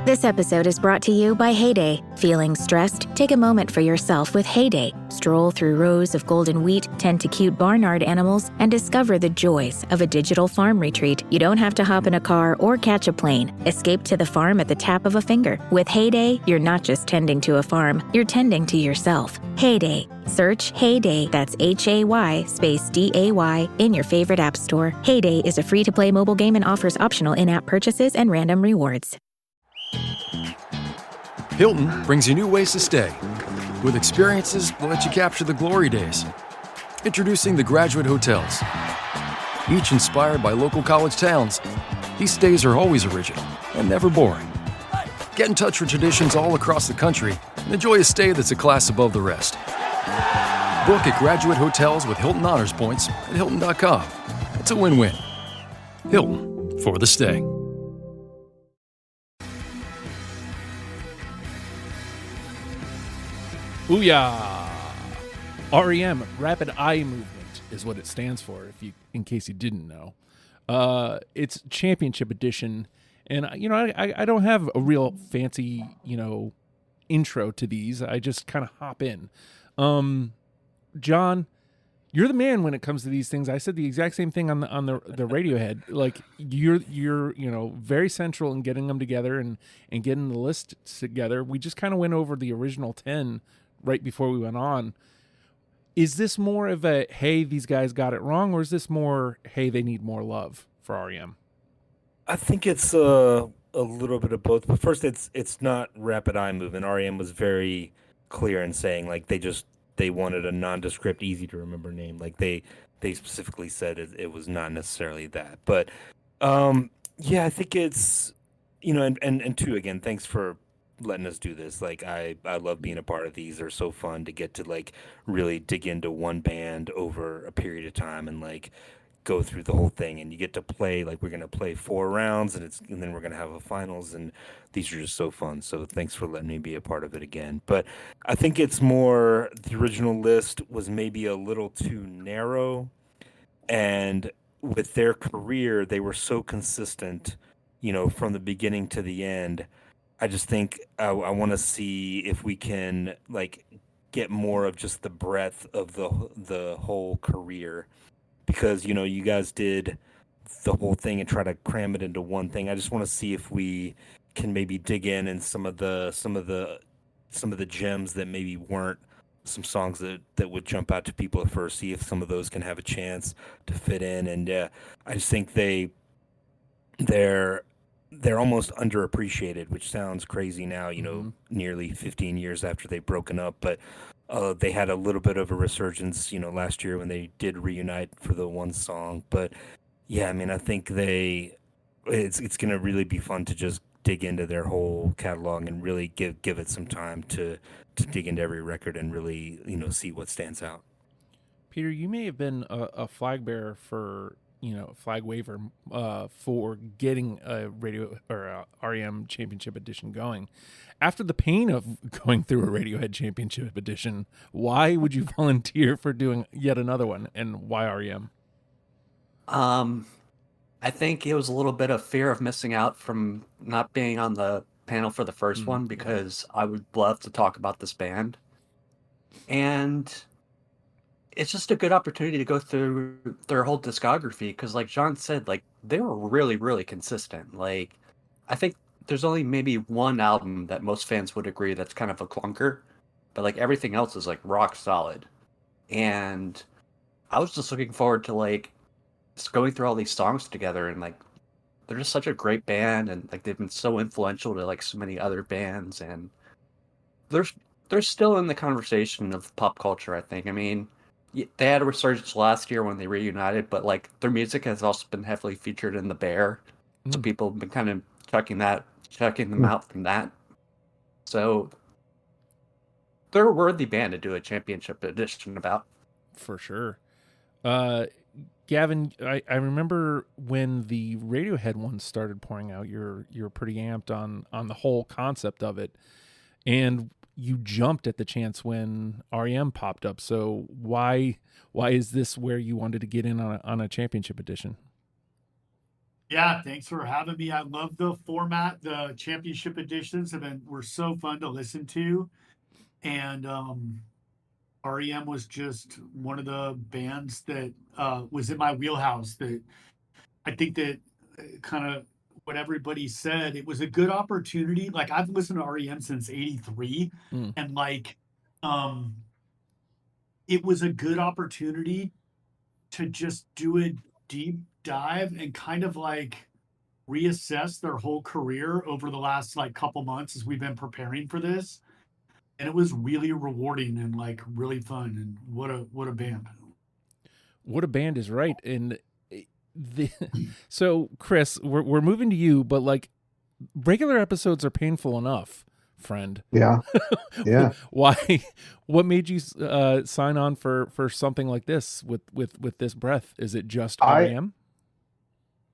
This episode is brought to you by Heyday. Feeling stressed? Take a moment for yourself with Heyday. Stroll through rows of golden wheat, tend to cute barnyard animals, and discover the joys of a digital farm retreat. You don't have to hop in a car or catch a plane. Escape to the farm at the tap of a finger. With Heyday, you're not just tending to a farm, you're tending to yourself. Heyday. Search Heyday, that's Hay space DAY, in your favorite app store. Heyday is a free-to-play mobile game and offers optional in-app purchases and random rewards. Hilton brings you new ways to stay, with experiences that let you capture the glory days. Introducing the Graduate Hotels. Each inspired by local college towns, these stays are always original and never boring. Get in touch with traditions all across the country and enjoy a stay that's a class above the rest. Book at Graduate Hotels with Hilton Honors Points at Hilton.com. It's a win-win. Hilton, for the stay. Booyah! R.E.M, Rapid Eye Movement, is what it stands for, in case you didn't know. It's Championship Edition, and I don't have a real fancy intro to these. I just kind of hop in. John, you're the man when it comes to these things. I said the exact same thing on the Radiohead. Like you're very central in getting them together and getting the list together. We just kind of went over the original 10 right before we went on. Is this more of a, hey, these guys got it wrong, or is this more, hey, they need more love for R.E.M? I think it's a little bit of both. But first, it's not Rapid Eye Movement. R.E.M was very clear in saying like they wanted a nondescript, easy to remember name. Like they specifically said it was not necessarily that. But yeah, I think it's and two, again, thanks for letting us do this. Like I love being a part of these. They're so fun to get to like really dig into one band over a period of time and like go through the whole thing, and you get to play, like we're going to play 4 rounds and then we're going to have a finals, and these are just so fun. So thanks for letting me be a part of it again. But I think it's more, the original list was maybe a little too narrow, and with their career, they were so consistent, from the beginning to the end. I just think I want to see if we can like get more of just the breadth of the whole career, because you guys did the whole thing and try to cram it into one thing. I just want to see if we can maybe dig in some of the gems that maybe weren't some songs that would jump out to people at first. See if some of those can have a chance to fit in. And I just think they're almost underappreciated, which sounds crazy now, nearly 15 years after they've broken up. But they had a little bit of a resurgence, last year when they did reunite for the one song. But yeah, I mean, I think it's going to really be fun to just dig into their whole catalog and really give it some time to dig into every record and really, see what stands out. Peter, you may have been a flag bearer for, flag waver for getting a radio or a R.E.M Championship Edition going. After the pain of going through a Radiohead Championship Edition, why would you volunteer for doing yet another one, and why R.E.M? I think it was a little bit of fear of missing out from not being on the panel for the first one, because I would love to talk about this band. And it's just a good opportunity to go through their whole discography, because like John said, like they were really, really consistent. Like I think there's only maybe one album that most fans would agree that's kind of a clunker, but like everything else is like rock solid. And I was just looking forward to like just going through all these songs together, and like they're just such a great band, and like they've been so influential to like so many other bands, and they're still in the conversation of pop culture, I think. I mean, they had a resurgence last year when they reunited, but like their music has also been heavily featured in The Bear. So people have been kind of checking them out from that. So they're a worthy band to do a championship edition about. For sure. Gavin, I remember when the Radiohead one started pouring out, you're pretty amped on the whole concept of it. And you jumped at the chance when R.E.M popped up. So why is this where you wanted to get in on a championship edition? Yeah, thanks for having me. I love the format. The championship editions were so fun to listen to. And REM was just one of the bands that was in my wheelhouse that I think that kind of what everybody said, it was a good opportunity. Like I've listened to REM since 83 Mm. and um it was a good opportunity to just do a deep dive and kind of like reassess their whole career over the last like couple months as we've been preparing for this. And it was really rewarding and like really fun. And what a band. What a band is right. And the so Chris, we're moving to you, but like regular episodes are painful enough, friend. Yeah. Yeah. Why? What made you sign on for something like this with this breath? Is it just I REM?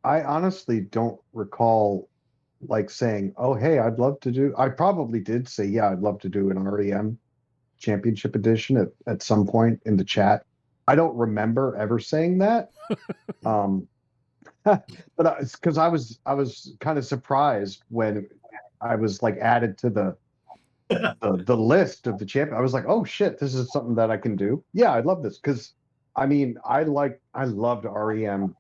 I honestly don't recall like saying, "Oh, hey, I'd love to do." I probably did say, "Yeah, I'd love to do an REM Championship Edition" at some point in the chat. I don't remember ever saying that. Um, but because I was kind of surprised when I was like added to the list of the champion. I was like, "Oh shit, this is something that I can do." Yeah, I love this because I mean, I loved REM.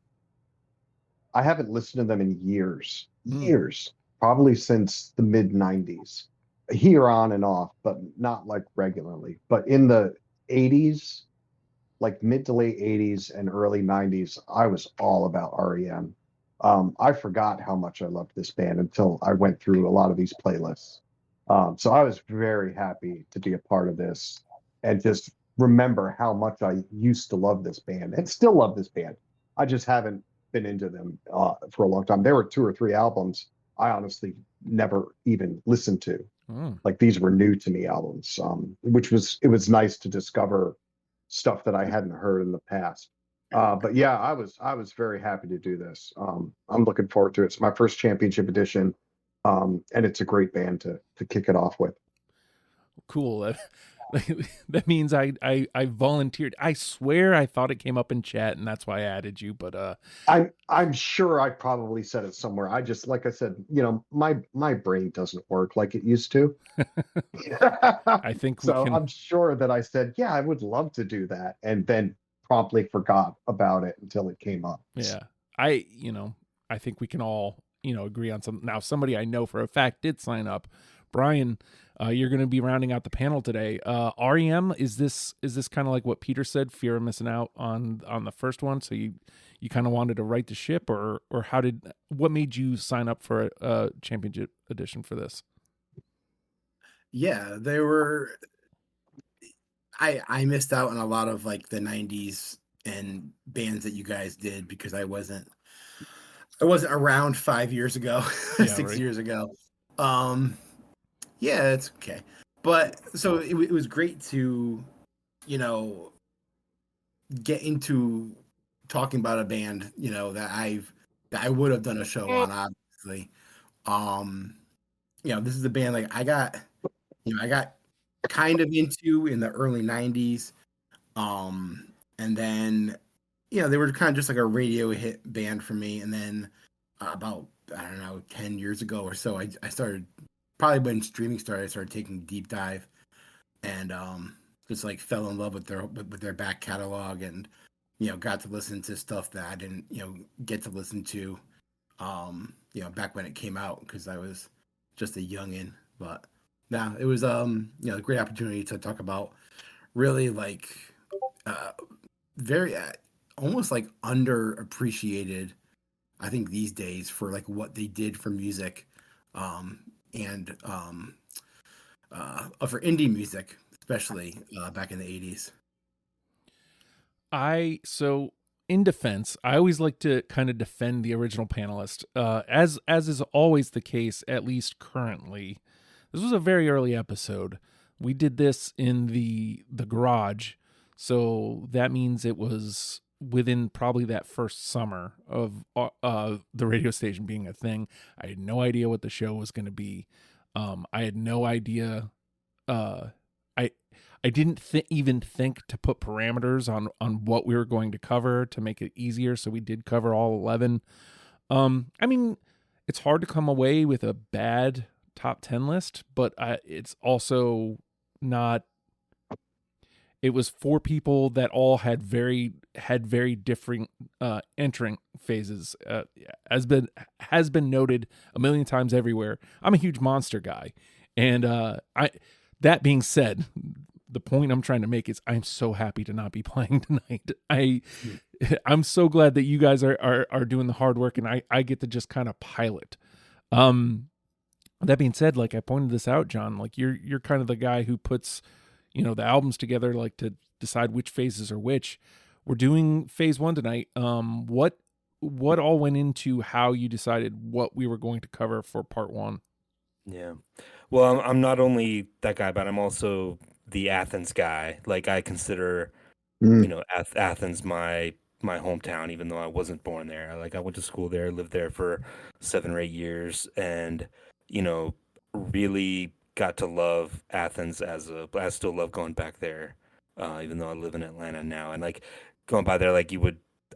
I haven't listened to them in years, probably since the mid 90s, here on and off, but not like regularly. But in the 80s, like mid to late 80s and early 90s, I was all about REM. I forgot how much I loved this band until I went through a lot of these playlists. So I was very happy to be a part of this and just remember how much I used to love this band and still love this band. I just haven't been into them for a long time. There were 2 or 3 albums I honestly never even listened to. Mm. Like these were new to me albums, it was nice to discover stuff that I hadn't heard in the past. But yeah, I was very happy to do this. I'm looking forward to it. It's my first championship edition, and it's a great band to kick it off with. Cool. That means I volunteered. I swear I thought it came up in chat, and that's why I added you. But I'm sure I probably said it somewhere. I just, like I said, my brain doesn't work like it used to. I think we So can. I'm sure that I said, yeah, I would love to do that, and then promptly forgot about it until it came up. Yeah, I think we can all agree on some. Now, somebody I know for a fact did sign up. Bryan, you're going to be rounding out the panel today. REM, is this kind of like what Peter said, fear of missing out on the first one? So you kind of wanted to right the ship, or what made you sign up for a championship edition for this? Yeah, they were. I missed out on a lot of like the 90s and bands that you guys did because I wasn't around 5 years ago, Yeah, 6 years ago. Yeah, it's okay. But so it was great to, get into talking about a band, that I would have done a show on, obviously. This is a band like I got kind of into in the early 90s. And then, they were kind of just like a radio hit band for me. And then about, I don't know, 10 years ago or so, I started, probably when streaming started, I started taking a deep dive and just like fell in love with their back catalog and, got to listen to stuff that I didn't, get to listen to, back when it came out because I was just a youngin'. But now it was, a great opportunity to talk about really like very almost like underappreciated, I think these days, for like what they did for music, and for indie music, especially back in the 80s. So in defense, I always like to kind of defend the original panelist, as is always the case, at least currently. This was a very early episode. We did this in the garage, so that means it was within probably that first summer of the radio station being a thing. I had no idea what the show was going to be. I had no idea. I didn't even think to put parameters on what we were going to cover to make it easier. So we did cover all 11. I mean, it's hard to come away with a bad top 10 list, but it's also not. It was 4 people that all had very different entering phases. Has been noted a million times everywhere. I'm a huge Monster guy, and that being said, the point I'm trying to make is I'm so happy to not be playing tonight. I'm so glad that you guys are doing the hard work, and I get to just kind of pilot. That being said, like I pointed this out, John, like you're kind of the guy who puts, the albums together, like to decide which phases are which. We're doing phase 1 tonight. What all went into how you decided what we were going to cover for part 1? Yeah. Well, I'm not only that guy, but I'm also the Athens guy. Like I consider, Athens my hometown, even though I wasn't born there. Like I went to school there, lived there for 7 or 8 years, and really got to love Athens I still love going back there, even though I live in Atlanta now. And like going by there, like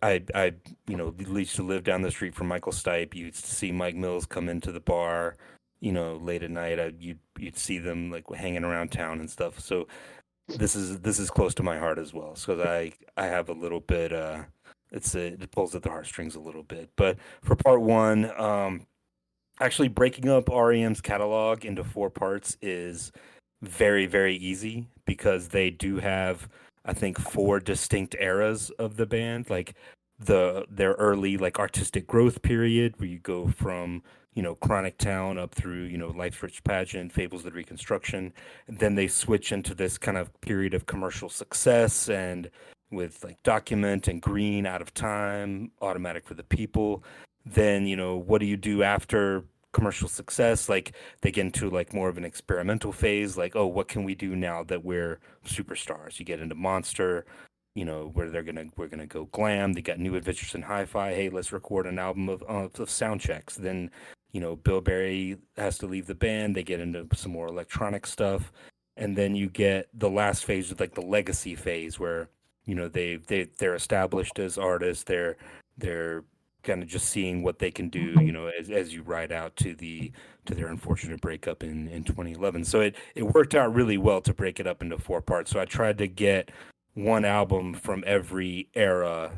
I used to live down the street from Michael Stipe. You'd see Mike Mills come into the bar, late at night. You'd see them like hanging around town and stuff. So this is close to my heart as well. So I have a little bit, it pulls at the heartstrings a little bit. But for part 1, actually breaking up R.E.M's catalog into 4 parts is very, very easy because they do have, I think, 4 distinct eras of the band. Like their early like artistic growth period where you go from, Chronic Town up through, Life's Rich Pageant, Fables of the Reconstruction. And then they switch into this kind of period of commercial success and with like Document and Green, Out of Time, Automatic for the People. Then, what do you do after commercial success? Like they get into like more of an experimental phase, like, oh, what can we do now that we're superstars? You get into Monster, where we're gonna go glam. They got New Adventures in Hi-Fi. Hey, let's record an album of sound checks. Then, Bill Berry has to leave the band. They get into some more electronic stuff, and then you get the last phase with like the legacy phase where they're established as artists. They're kind of just seeing what they can do, as you ride out to their unfortunate breakup in 2011. So it worked out really well to break it up into 4 parts. So I tried to get one album from every era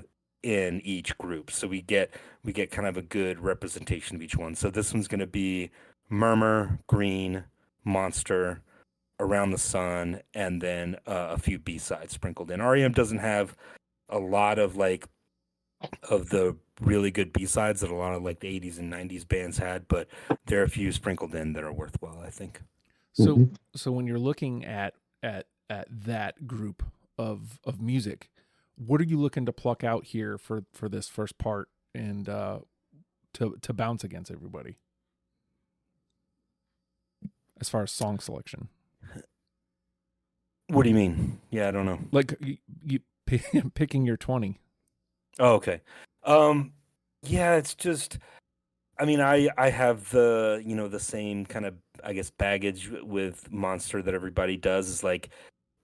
in each group. So we get kind of a good representation of each one. So this one's going to be Murmur, Green, Monster, Around the Sun, and then a few B-sides sprinkled in. R.E.M. doesn't have a lot of the really good B-sides that a lot of like the 80s and 90s bands had, but there are a few sprinkled in that are worthwhile, I think. So so when you're looking at that group of music, what are you looking to pluck out here for this first part and to bounce against everybody as far as song selection? What do you mean? Yeah, I don't know. Like you picking your 20. Oh, okay. Yeah, it's just, I mean, I have the same kind of, I guess, baggage with Monster that everybody does. Is like,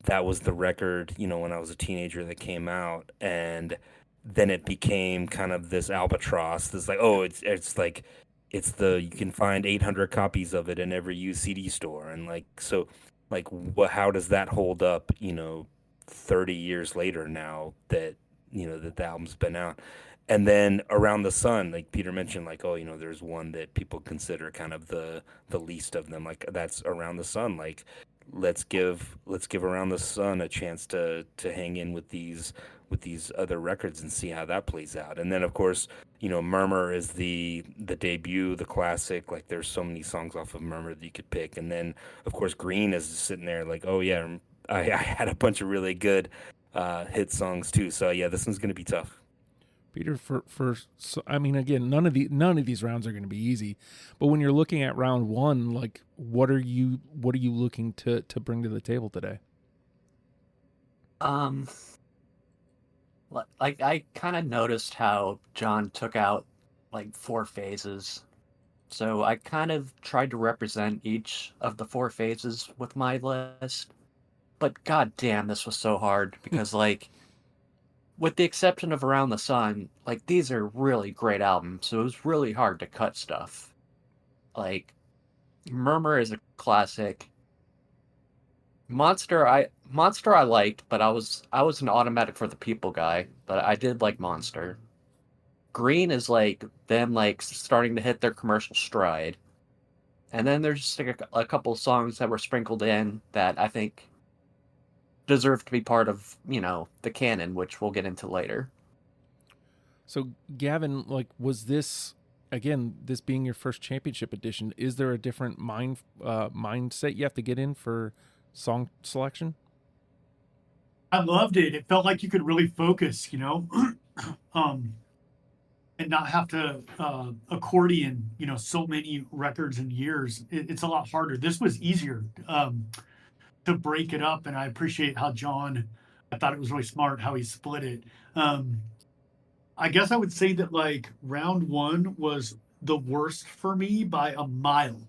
that was the record, when I was a teenager that came out, and then it became kind of this albatross. This like, oh, it's like, you can find 800 copies of it in every used CD store, and like, so, like, how does that hold up, 30 years later now that that the album's been out? And then Around the Sun, like Peter mentioned, like, oh, there's one that people consider kind of the least of them. Like that's Around the Sun. Like let's give Around the Sun a chance to hang in with these other records and see how that plays out. And then of course, Murmur is the debut, the classic. Like there's so many songs off of Murmur that you could pick. And then of course Green is sitting there like, oh yeah, I had a bunch of really good hit songs too. So yeah, this one's gonna be tough. Peter, so, I mean, again, none of these rounds are going to be easy, but when you're looking at round 1, like, what are you looking to bring to the table today? Like I kind of noticed how John took out like 4 phases, so I kind of tried to represent each of the 4 phases with my list. But god damn, this was so hard because like with the exception of Around the Sun, like these are really great albums, so it was really hard to cut stuff. Like Murmur is a classic. Monster I liked, but I was an Automatic for the People guy, but I did like Monster. Green is like them like starting to hit their commercial stride. And then there's just like a couple songs that were sprinkled in that I think deserve to be part of, the canon, which we'll get into later. So, Gavin, like, was this again? This being your first championship edition, is there a different mindset you have to get in for song selection? I loved it. It felt like you could really focus, and not have to accordion, so many records and years. It's a lot harder. This was easier to break it up, and I appreciate how John. I thought it was really smart how he split it. I guess I would say that like round one was the worst for me by a mile,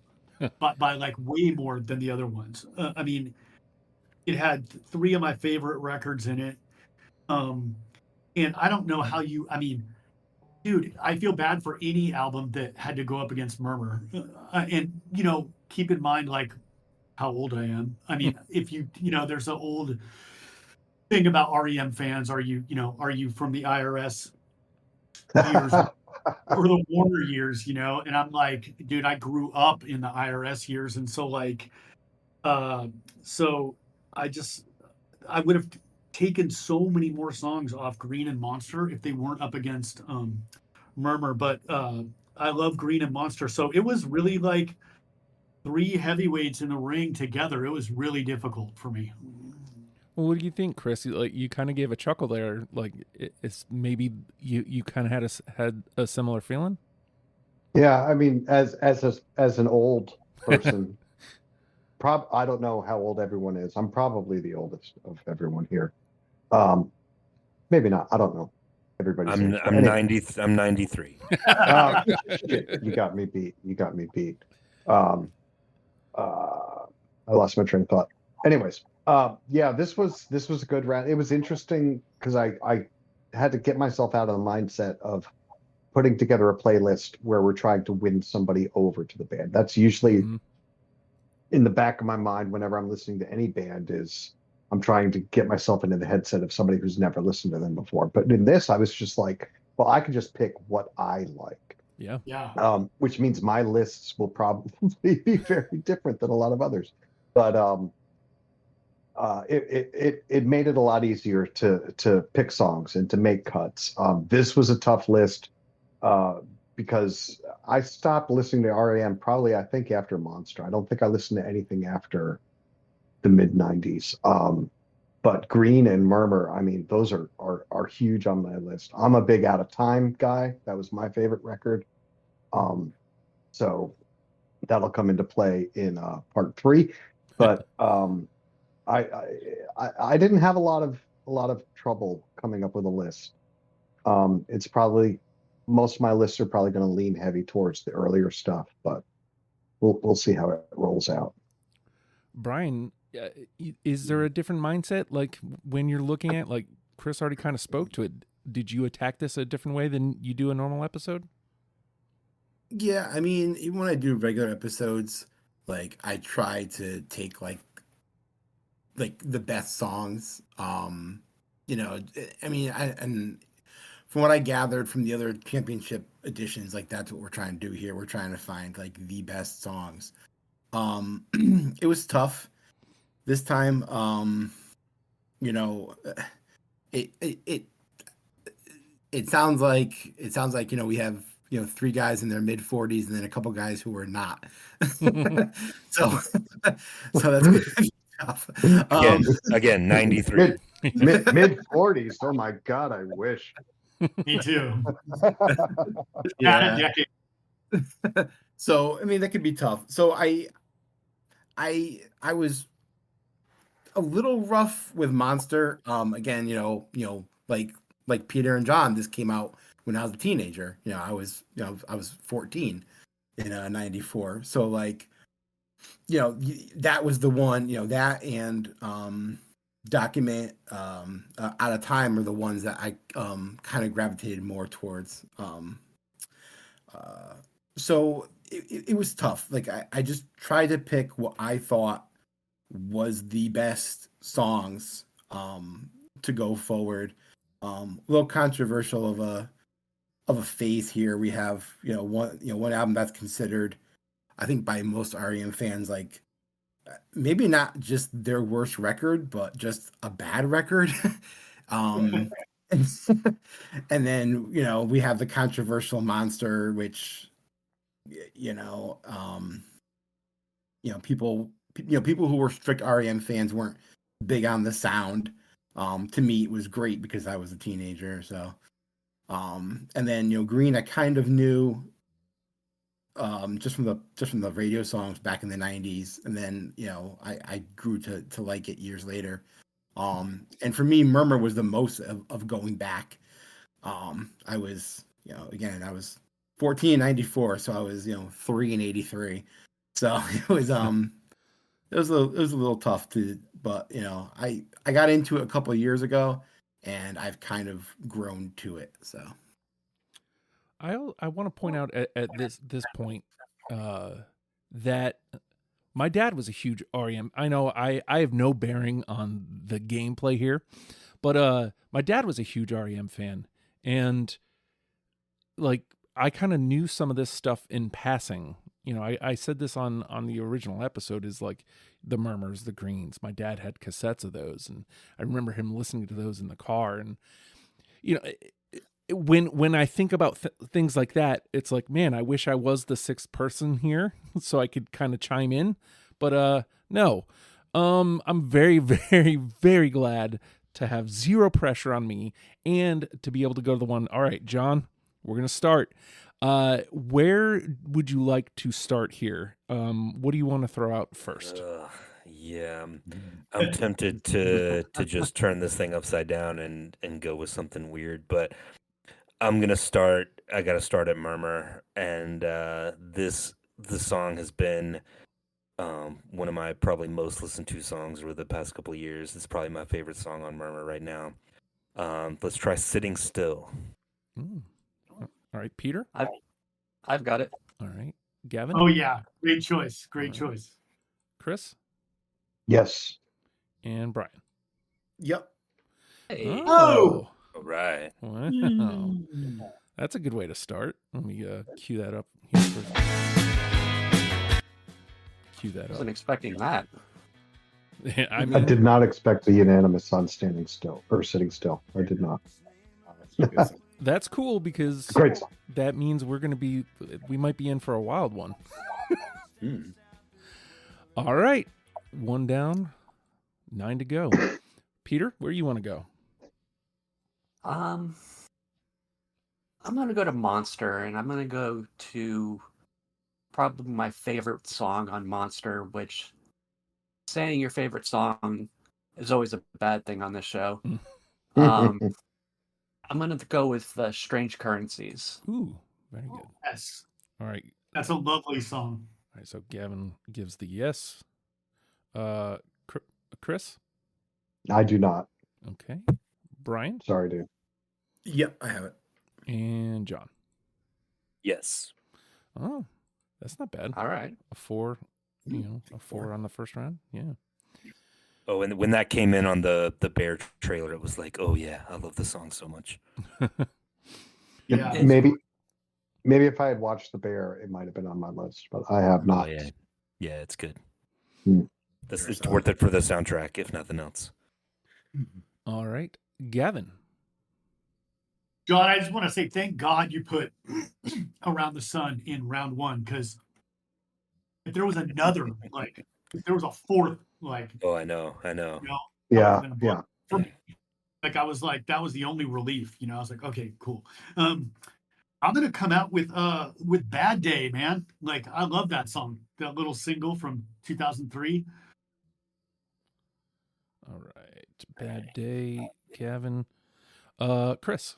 but by like way more than the other ones. I mean, it had three of my favorite records in it. And I don't know how you, I mean, dude, I feel bad for any album that had to go up against Murmur. And, keep in mind, like, how old I am. I mean, if there's an old thing about REM fans. Are you from the IRS years or the Warner years, And I'm like, dude, I grew up in the IRS years. And so, like, so I would have taken so many more songs off Green and Monster if they weren't up against Murmur. But I love Green and Monster. So it was really like three heavyweights in the ring together. It was really difficult for me. Well, what do you think, Chris? Like, you kind of gave a chuckle there. Like, it's maybe you kind of had a similar feeling. Yeah, I mean, as an old person, I don't know how old everyone is. I'm probably the oldest of everyone here. Maybe not. I don't know. Everybody's I'm 90. I'm 93. Shit, you got me beat. I lost my train of thought. Anyways, yeah, this was a good round. It was interesting because I had to get myself out of the mindset of putting together a playlist where we're trying to win somebody over to the band. That's usually in the back of my mind whenever I'm listening to any band is I'm trying to get myself into the headset of somebody who's never listened to them before. But in this, I was just like, well, I can just pick what I like. Yeah. Which means my lists will probably be very different than a lot of others. But it made it a lot easier to pick songs and to make cuts. This was a tough list because I stopped listening to R.E.M. probably, I think, after Monster. I don't think I listened to anything after the mid 90s. But Green and Murmur, I mean, those are huge on my list. I'm a big Out of Time guy. That was my favorite record. So that'll come into play in part 3. But I didn't have a lot of trouble coming up with a list. It's probably most of my lists are probably going to lean heavy towards the earlier stuff, but we'll see how it rolls out. Bryan, is there a different mindset? Like when you're looking at, like Chris already kind of spoke to it. Did you attack this a different way than you do a normal episode? Yeah, I mean, even when I do regular episodes, like I try to take like the best songs. I mean, and from what I gathered from the other championship editions, like that's what we're trying to do here. We're trying to find like the best songs. It was tough this time. It sounds like we have three guys in their mid 40s and then a couple guys who are not. so that's tough. Again, 93. Mid 40s. Oh my God, I wish. Me too. Yeah. So I mean that could be tough. So I was a little rough with Monster. Again, like Peter and John, this came out when I was a teenager. I was 14 in 94. So like, that was the one, that and Document, Out of Time are the ones that I kind of gravitated more towards. So it was tough. Like I just tried to pick what I thought was the best songs to go forward. A little controversial of a phase here. We have one album that's considered, I think, by most R.E.M fans, like maybe not just their worst record, but just a bad record. um, and, and then we have the controversial Monster, which people who were strict R.E.M fans weren't big on the sound. To me, it was great because I was a teenager. So, and then Green, I kind of knew just from the radio songs back in the 90s, and then I grew to like it years later. And for me, Murmur was the most of going back. I was again, I was 14 in 94, so I was 3 in 83, so it was a little tough but I got into it a couple of years ago, and I've kind of grown to it. So I want to point out at this point that my dad was a huge R.E.M. I know I have no bearing on the gameplay here, but my dad was a huge R.E.M. fan, and like I kind of knew some of this stuff in passing. I said this on the original episode, is like the Murmurs, the Greens. My dad had cassettes of those, and I remember him listening to those in the car. And when I think about things like that, it's like, man, I wish I was the sixth person here so I could kind of chime in. But no, I'm very, very, very glad to have zero pressure on me and to be able to go to the one. All right, John, we're gonna start. Where would you like to start here? What do you want to throw out first? Yeah, I'm tempted to just turn this thing upside down and go with something weird, but I'm gonna start. I gotta start at Murmur, and the song has been one of my probably most listened to songs over the past couple of years. It's probably my favorite song on Murmur right now. Let's try Sitting Still. All right, Peter. I've got it. All right, Gavin. Oh yeah, great choice. Great choice. Chris. Yes. And Brian. Yep. Hey. Oh. All right. Wow. That's a good way to start. Let me cue that up here first. Cue that I up. wasn't expecting that. I I did not expect the unanimous on Standing Still or Sitting Still. I did not. That's cool because Great. that means we might be in for a wild one. All right. 1 down, 9 to go. Peter, where you want to go? I'm going to go to Monster, and I'm going to go to probably my favorite song on Monster, which saying your favorite song is always a bad thing on this show. I'm going to go with Strange Currencies. Ooh, very good. Yes. All right. That's a lovely song. All right, so Gavin gives the yes. Chris? I do not. Okay. Brian? Sorry, dude. Yep, I have it. And John? Yes. Oh, that's not bad. All right. A 4, a 4 on the first round. Yeah. Oh, and when that came in on the Bear trailer, it was like, oh yeah, I love the song so much. Yeah. Maybe if I had watched The Bear, it might have been on my list, but I have not. Oh, yeah, it's good. Hmm. It's worth it for the soundtrack, if nothing else. All right. Gavin? John, I just want to say thank God you put Around the Sun in round 1, because if there was another, if there was a fourth, Oh, I know. Yeah. For me, I was like, that was the only relief. I was like, okay, cool. I'm gonna come out with Bad Day, man. I love that song, that little single from 2003. All right. Bad Day, Gavin. Chris?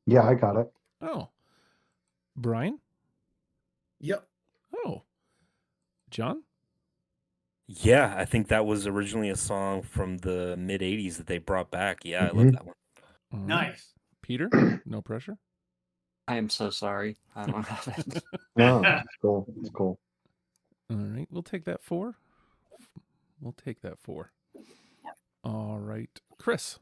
Yeah, I got it. Oh. Brian? Yep. Oh. John? Yeah, I think that was originally a song from the mid '80s that they brought back. Yeah, I love Mhm. that one. All right. Nice. Peter, no pressure. I am so sorry. I don't have it. No, it's cool. It's cool. All right, we'll take that 4. We'll take that 4. All right, Chris.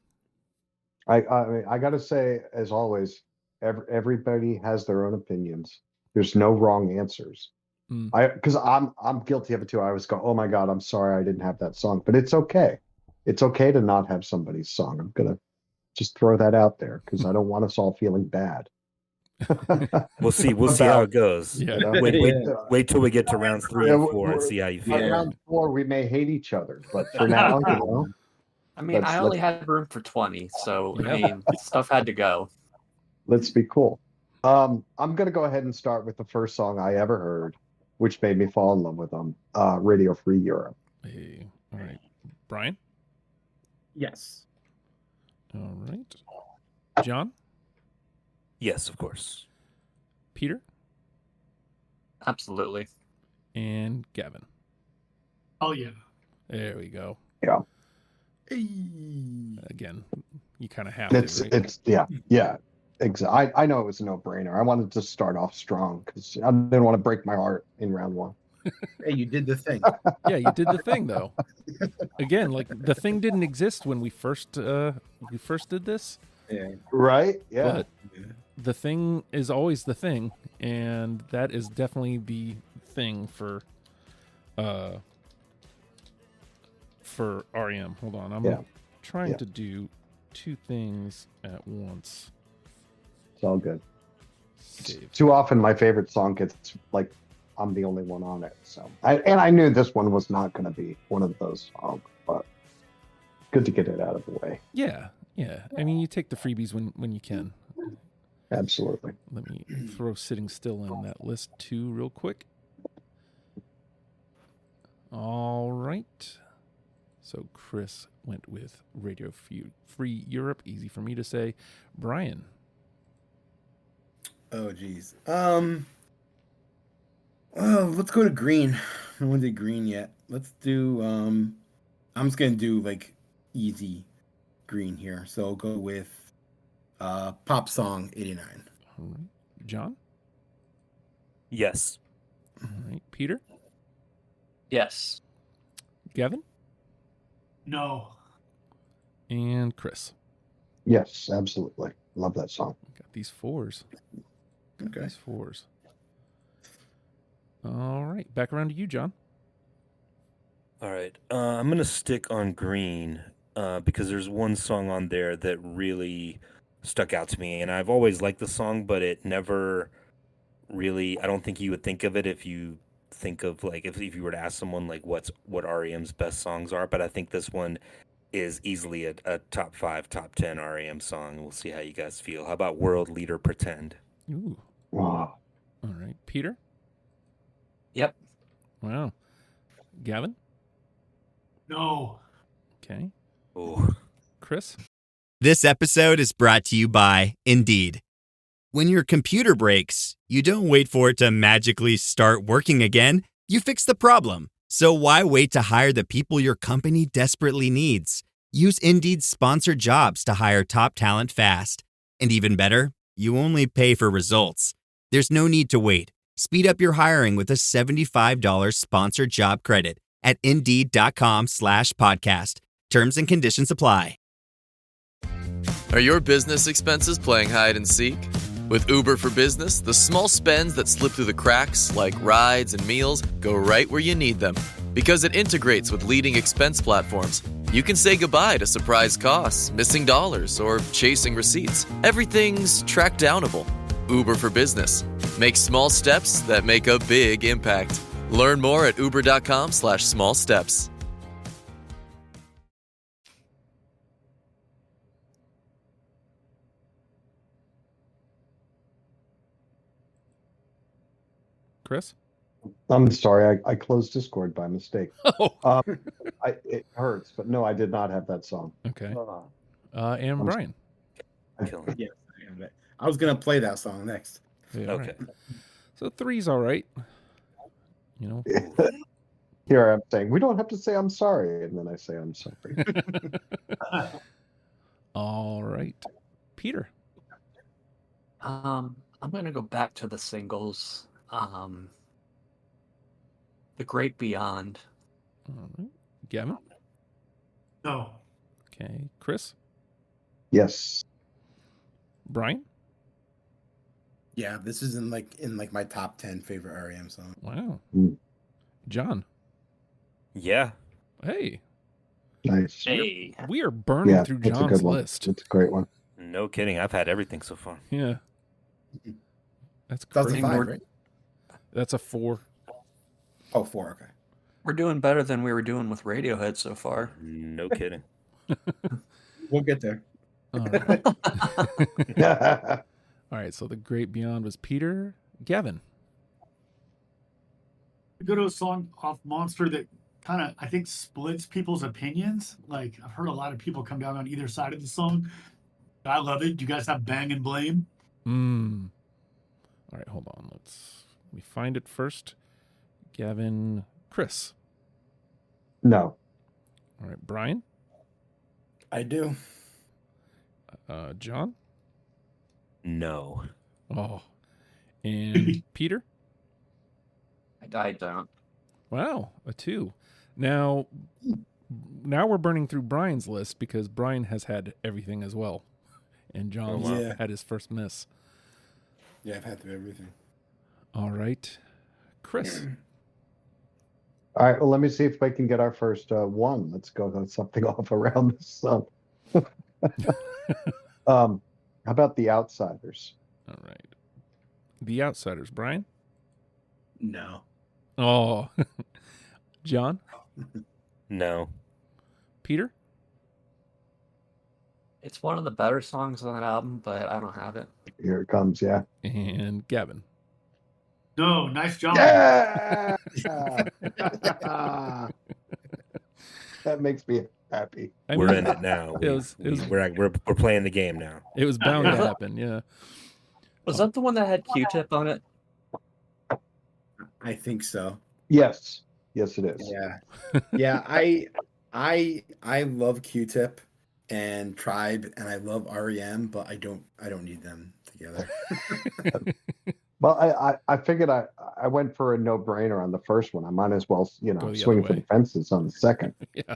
I got to say, as always, everybody has their own opinions. There's no wrong answers. Mm. Because I'm guilty of it too. I always go, oh my God, I'm sorry I didn't have that song. But it's okay. It's okay to not have somebody's song. I'm gonna just throw that out there because I don't want us all feeling bad. We'll see. We'll see how it goes. Yeah. You know? Wait till we get to rounds 3 and 4 and see how you By feel. round 4, we may hate each other, but for now, you know, I mean, I only let's had room for 20, so Yeah. I mean, stuff had to go. let's be cool. I'm gonna go ahead and start with the first song I ever heard, which made me fall in love with them. Radio Free Europe. Hey, all right, Brian. Yes. All right, John. Yes, of course. Peter Absolutely. and Gavin. Oh yeah. There we go. Yeah. Again, you kind of have It's to. Right? it's yeah. Exactly. I know it was a no-brainer. I wanted to start off strong because I didn't want to break my heart in round 1. Hey, you did the thing. Yeah, you did the thing though. Again, like the thing didn't exist when we first did this, Yeah. Right? Yeah. but the thing is always the thing, and that is definitely the thing for R.E.M. Hold on, I'm Yeah. trying Yeah. to do 2 things at once. It's all good. Save. Too often my favorite song gets like I'm the only one on it. So I knew this one was not going to be one of those songs, but good to get it out of the way. Yeah. I mean, you take the freebies when you can. Absolutely. Let me throw Sitting Still in that list too, real quick. All right. So Chris went with Radio Free Europe. Easy for me to say. Brian. Oh, geez. Well, let's go to green. No one did green yet. Let's do. I'm just gonna do like easy green here. So I'll go with pop song 89. All right. John. Yes. All right. Peter. Yes. Gavin. No. And Chris. Yes, absolutely. Love that song. Got these 4s. Okay. These 4s. All right. Back around to you, John. All right. I'm going to stick on green because there's one song on there that really stuck out to me. And I've always liked the song, but it never really, I don't think you would think of it if you think of like, if you were to ask someone like what R.E.M's best songs are. But I think this one is easily a top 5, top 10 R.E.M song. We'll see how you guys feel. How about World Leader Pretend? Ooh. Wow. All right. Peter. Yep. Wow. Gavin. No. Okay. Oh, Chris. This episode is brought to you by Indeed. When your computer breaks, you don't wait for it to magically start working again. You fix the problem. So why wait to hire the people your company desperately needs? Use Indeed's sponsored jobs to hire top talent fast. And even better, you only pay for results. There's no need to wait. Speed up your hiring with a $75 sponsored job credit at Indeed.com/podcast. Terms and conditions apply. Are your business expenses playing hide and seek? With Uber for Business, the small spends that slip through the cracks, like rides and meals, go right where you need them. Because it integrates with leading expense platforms, you can say goodbye to surprise costs, missing dollars, or chasing receipts. Everything's track downable. Uber for Business. Make small steps that make a big impact. Learn more at uber.com/small steps. Chris. I'm sorry. I closed Discord by mistake. Oh. It hurts, but no, I did not have that song. Okay. And Brian. killing it. Yes, I have it. I was gonna play that song next. Yeah, all Okay. right. So 3's all right. You know, Here I'm saying, we don't have to say I'm sorry. And then I say I'm sorry. All right. Peter. I'm gonna go back to the singles. The Great Beyond. All right. Gavin. No. Okay. Chris. Yes. Bryan. Yeah, this is in my top 10 favorite R.E.M. song. Wow. Mm. John. Yeah. Hey. Nice. Hey, We are burning Yeah, through that's a John's good one. list. It's a great one. No kidding. I've had everything so far. Yeah. That's That's a crazy. 5, right? That's a 4. Oh, 4, okay. we're doing better than we were doing with Radiohead so far. No kidding. We'll get there. All right. All right. So the Great Beyond was Peter. Gavin. Go to a song off Monster that kind of, I think, splits people's opinions. Like, I've heard a lot of people come down on either side of the song. I love it. You guys have Bang and Blame? All right. Hold on. Let me find it first. Gavin. Chris. No. All right. Bryan. I do. John. No. Oh. And Peter. I don't. Wow, a 2. Now we're burning through Bryan's list because Bryan has had everything as well, and John's wow. had his first miss. Yeah, I've had to do everything. All right, Chris. All right. Well, let me see if I can get our first one. Let's go with something off around the sun. How about The Outsiders? All right, The Outsiders. Bryan. No. Oh, John. No. Peter. It's one of the better songs on that album, but I don't have it. Here it comes. Yeah. And Gavin. No, nice job. Yeah. That makes me happy. We're in it now. We're playing the game now. It was bound to happen. Yeah. Was that the one that had Q-Tip on it? I think so. Yes. Yes, it is. Yeah. Yeah, I love Q-Tip and Tribe and I love R.E.M, but I don't need them together. Well, I figured I went for a no-brainer on the first one. I might as well, Go the swing other for way. the fences on the second. Yeah.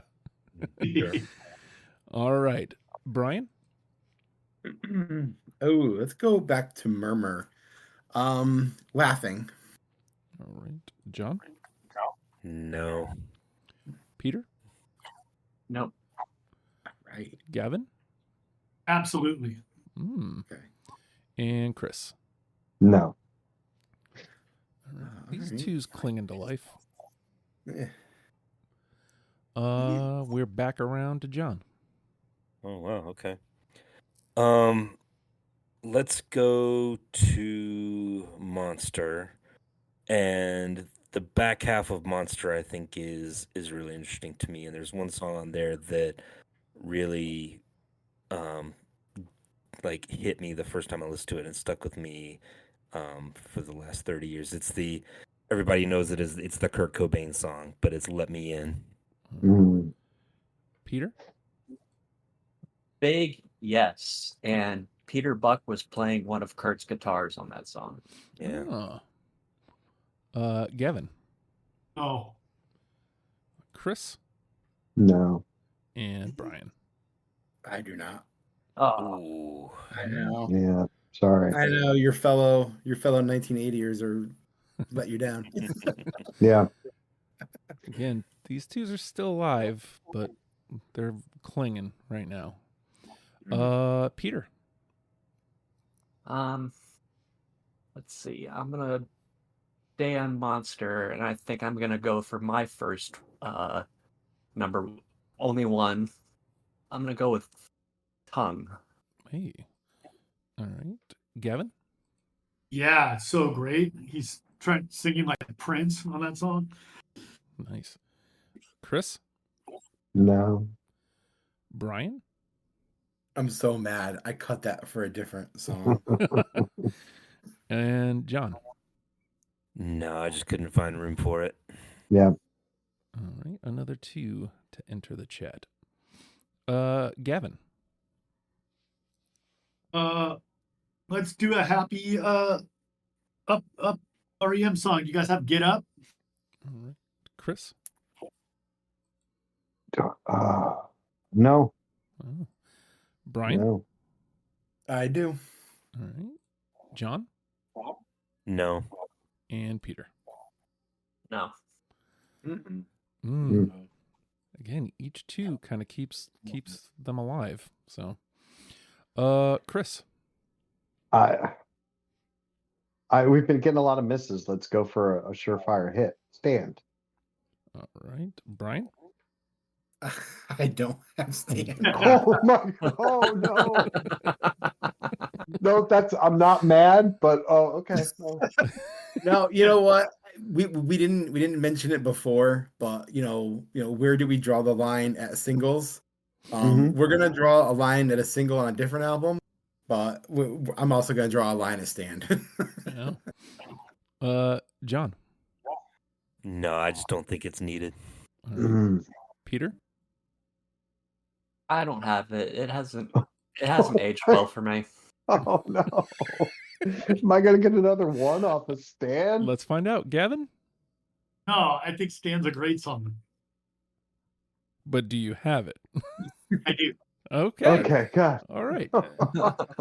Sure. All right, Bryan. Oh, let's go back to Murmur. Laughing. All right, John. No. Peter. Nope. Right. Gavin. Absolutely. Okay. And Chris. No. All right. These all right. two's clinging to life. Eh. We're back around to John. Oh wow. Okay. Let's go to Monster, and the back half of Monster I think is really interesting to me. And there's one song on there that really like hit me the first time I listened to it and stuck with me for the last 30 years. Everybody knows it's the Kurt Cobain song, but it's Let Me In. Mm. Peter. Big yes. And Peter Buck was playing one of Kurt's guitars on that song. Yeah. Gavin. Oh, Chris. No. And Bryan. I do not. Oh, Ooh. I know. Yeah. Sorry. I know your fellow 1980ers are let you down. Yeah. Again, these twos are still alive, but they're clinging right now. Peter. let's see. I'm gonna stay on Monster, and I think I'm gonna go for my first number only one. I'm gonna go with Tongue. Hey. All right. Gavin. yeah, it's so great. He's singing like Prince on that song. Nice. Chris. No. Bryan. I'm so mad. I cut that for a different song. And John. No, I just couldn't find room for it. Yeah. All right, another 2 to enter the chat. Gavin. Let's do a happy up REM song. You guys have Get Up? All right, Chris. No. Oh. Brian. No. I do. All right, John No. and Peter. No. Again, each 2 kind of keeps them alive. So, Chris. We've been getting a lot of misses. Let's go for a surefire hit. Stand. All right, Brian. I don't have stand. Oh my! Oh no! No, I'm not mad, but okay. No, you know what? We didn't mention it before, but where do we draw the line at singles? We're gonna draw a line at a single on a different album, but I'm also gonna draw a line at stand. Yeah. John. No, I just don't think it's needed. Right. Peter. I don't have it. It hasn't aged well for me. Oh no! Am I gonna get another 1 off of Stand? Let's find out. Gavin. No, I think Stand's a great song. But do you have it? I do. Okay. Okay, God. All right.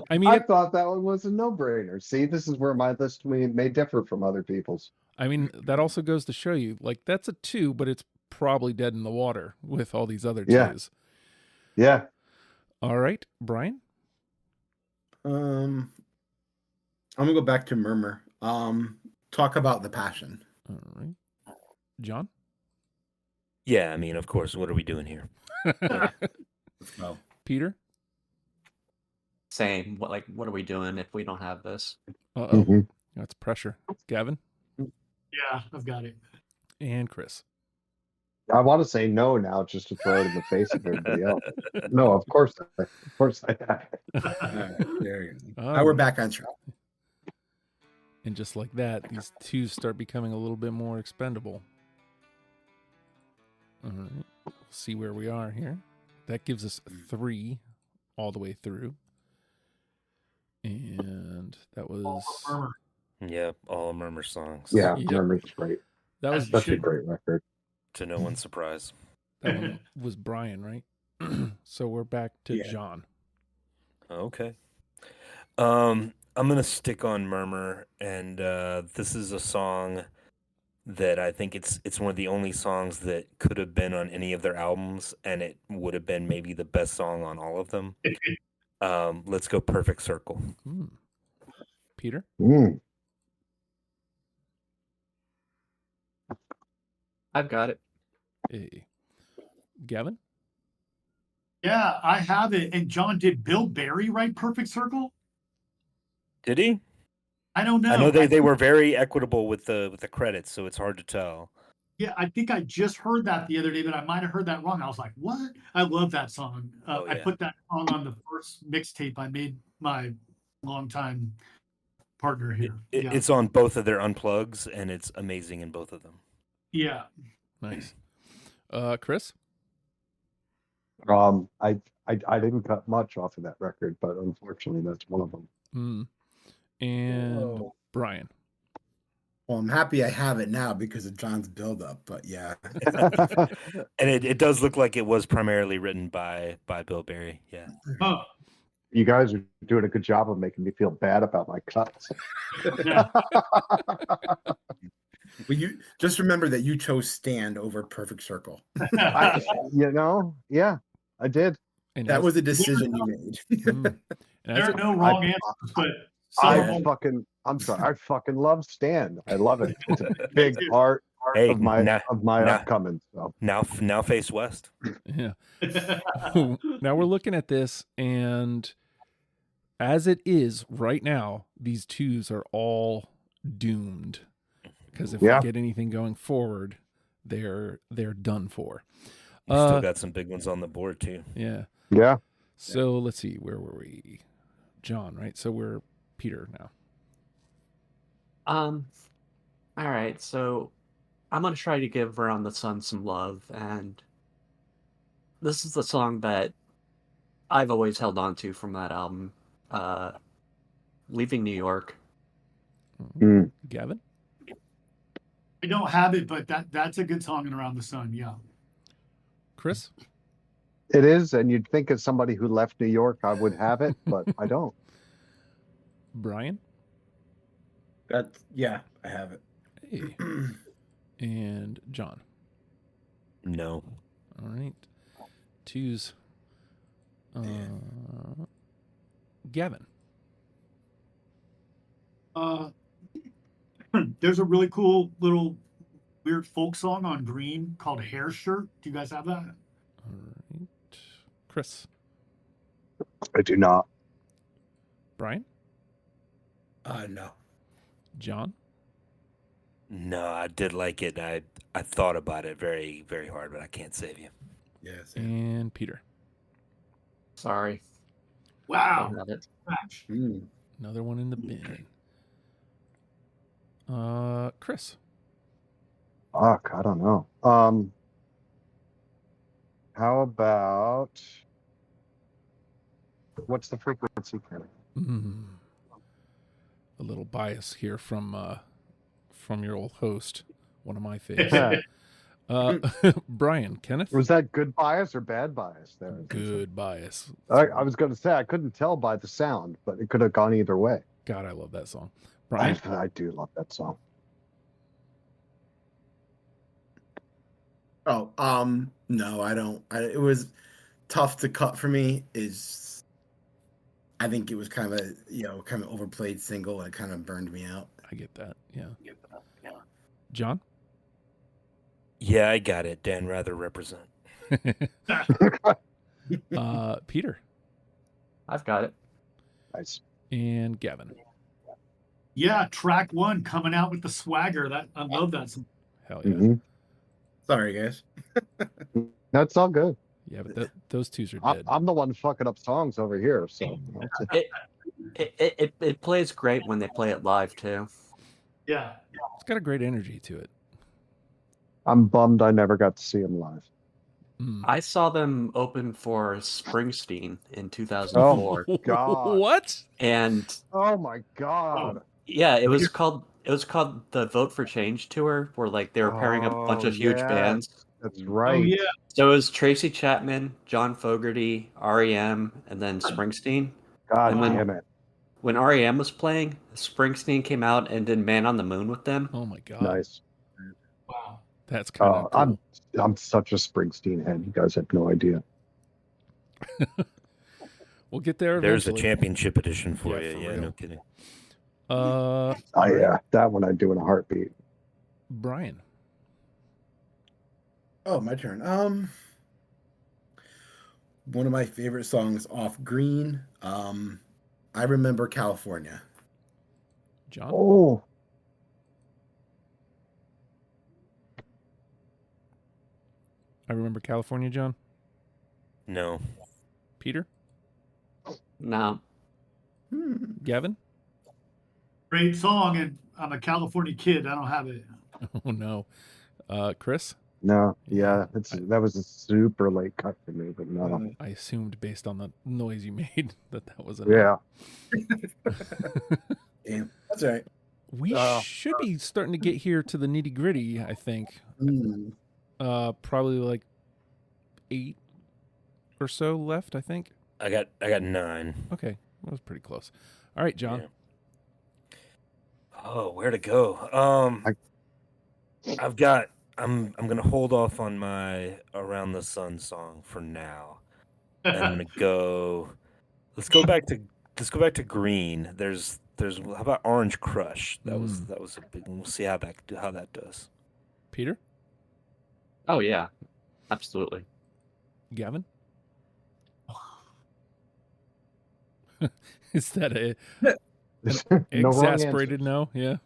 I mean, I thought that one was a no-brainer. See, this is where my list may differ from other people's. I mean, that also goes to show you, like, that's a 2, but it's probably dead in the water with all these other 2s. Yeah. All right, Brian. I'm gonna go back to Murmur. Talk about the passion. All right, John. Yeah, I mean, of course. What are we doing here? Let's go. Peter. Same. What are we doing if we don't have this? Uh-oh. That's pressure. Gavin. Yeah, I've got it. And Chris. I want to say no now, just to throw it in the face of everybody else. No, of course I have. All right, there you go. Now we're back on track. And just like that, these 2s start becoming a little bit more expendable. All right. We'll see where we are here. That gives us 3 all the way through. And that was... Yeah, all Murmur songs. Yeah, Murmur's great. That was such a great record. To no one's surprise. That one was Brian, right? So we're back to John. Okay. I'm gonna stick on Murmur, and this is a song that I think it's one of the only songs that could have been on any of their albums, and it would have been maybe the best song on all of them. Let's go Perfect Circle. Peter? I've got it. Hey. Gavin? Yeah, I have it. And John, did Bill Berry write Perfect Circle? Did he? I don't know. I know they were very equitable with the credits, so it's hard to tell. Yeah, I think I just heard that the other day, but I might have heard that wrong. I was like, what? I love that song. I put that song on the first mixtape I made my longtime partner here. It's on both of their unplugs, and it's amazing in both of them. Yeah. Nice. Chris? I didn't cut much off of that record, but unfortunately that's one of them. And Brian? Well, I'm happy I have it now because of John's buildup, but yeah. And it does look like it was primarily written by Bill Berry. Yeah. Oh. You guys are doing a good job of making me feel bad about my cuts. Well, you just remember that you chose Stand over Perfect Circle. Yeah, I did. And that was a decision you made. There are no wrong answers, but I fucking love Stand. I love it. It's a big part of my upcoming. So. Now face west. Yeah. Now we're looking at this, and as it is right now, these 2s are all doomed. Because if we get anything going forward, they're done for. We still got some big ones on the board too. Yeah. Yeah. So let's see, where were we? John, right? So we're Peter now. All right. So I'm gonna try to give Around the Sun some love, and this is the song that I've always held on to from that album, Leaving New York. Mm. Gavin? I don't have it, but that's a good song in Around the Sun. Yeah. Chris? It is, and you'd think as somebody who left New York, I would have it, but I don't. Bryan? Yeah, I have it. Hey. And John? No. All right. Twos. Gavin? There's a really cool little weird folk song on Green called Hair Shirt. Do you guys have that? All right. Chris? I do not. Bryan? No. John? No, I did like it. I thought about it very, very hard, but I can't save you. Yes. And Peter? Sorry. Wow. Don't have it. Gosh. Another one in the bin. Chris? Fuck, I don't know. How about what's the frequency count? A little bias here from your old host, one of my faves. Bryan, Kenneth? Was that good bias or bad bias there? Good bias. I was going to say I couldn't tell by the sound, but it could have gone either way. God, I love that song. I Bryan? do love that song. Oh, no, I don't. It was tough to cut for me. I think it was kind of kind of overplayed single. It kind of burned me out. I get that. Yeah. John? Yeah, I got it. Dan Rather represent. Peter? I've got it. Nice. And Gavin? Yeah, track 1 coming out with the swagger. I love that song. Hell yeah. Mm-hmm. Sorry, guys. That's all good. Yeah, but those twos are dead. I'm the one fucking up songs over here, so It plays great when they play it live too. Yeah. It's got a great energy to it. I'm bummed I never got to see him live. I saw them open for Springsteen in 2004. Oh God! What? And oh my God! Yeah, it was called the Vote for Change tour, where like they were pairing up a bunch of huge bands. That's right. Oh yeah. So it was Tracy Chapman, John Fogerty, R.E.M, and then Springsteen. God And damn it! When R.E.M was playing, Springsteen came out and did Man on the Moon with them. Oh my God! Nice. Wow. That's kind of cool. I'm such a Springsteen head. You guys have no idea. We'll get there There's a eventually. championship edition for you. for Yeah, real. no kidding. Yeah, that one I do in a heartbeat. Bryan. Oh, my turn. One of my favorite songs off Green. I Remember California. John. Oh, I Remember California, John. No. Peter. No. Gavin. Great song, and I'm a California kid. I don't have it. Oh no. Chris. no, yeah, that was a super late cut for me, but no. I assumed based on the noise you made that was a Yeah, Damn, that's all right. We should be starting to get here to the nitty gritty. I think. Probably like 8 or so left. I think. I got 9. Okay, that was pretty close. All right, John. Yeah. Oh, where to go? I'm gonna hold off on my Around the Sun song for now. I'm gonna go. Let's go back to Green. There's how about Orange Crush? That was a big one. We'll see how that does. Peter. Oh yeah, absolutely. Gavin. Is that a no wrong exasperated answers. no?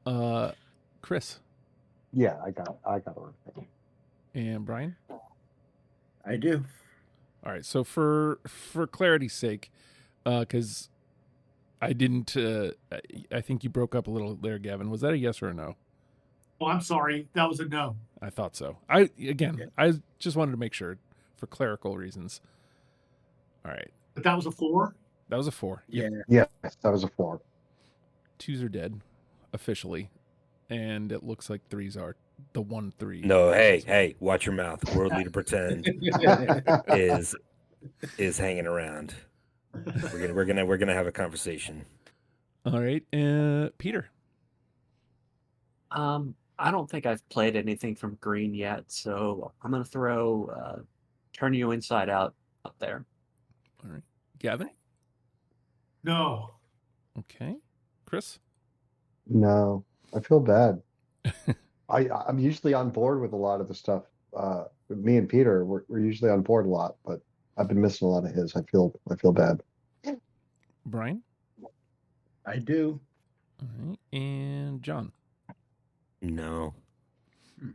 Yeah. Chris Yeah, I got it. and Bryan. I do. All right. So for clarity's sake, because I didn't, I think you broke up a little there, Gavin. Was that a yes or a no? Oh, I'm sorry. That was a no. I thought so. I just wanted to make sure for clerical reasons. All right. But that was a 4? That was a 4. Yep. Yes, that was a 4. 2s are dead officially, and it looks like 3s are the 1-3. No, hey, watch your mouth. World Leader Pretend is hanging around. We're gonna have a conversation. All right, Peter. I don't think I've played anything from Green yet, so I'm gonna throw "Turn You Inside Out" up there. All right, Gavin. No. Okay, Chris. No, I feel bad. I'm usually on board with a lot of the stuff. With me and Peter, we're usually on board a lot, but I've been missing a lot of his. I feel bad. Bryan. I do. All right, and John. No.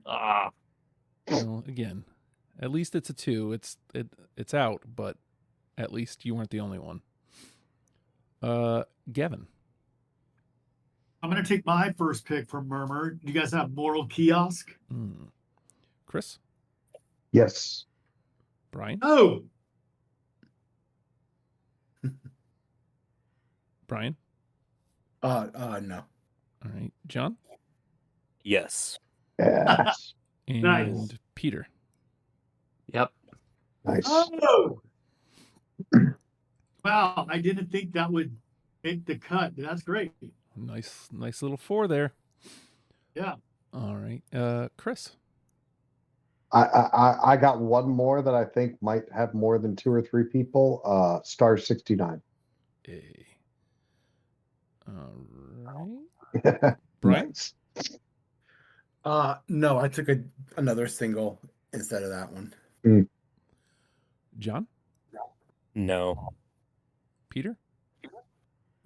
Well, again, at least it's a 2. It's out, but at least you weren't the only one. Gavin. I'm going to take my first pick from Murmur. Do you guys have Moral Kiosk? Chris. Yes. Bryan. Oh. Bryan. No. All right, John. Yes. Yes. And Nice. Peter. Yep. Nice. Oh. Wow, I didn't think that would make the cut. That's great. Nice little 4 there. Yeah. All right, Chris. I got one more that I think might have more than 2 or 3 people. Star 69. All right. Bryan. Nice. No, I took another single instead of that one. John. No. Peter.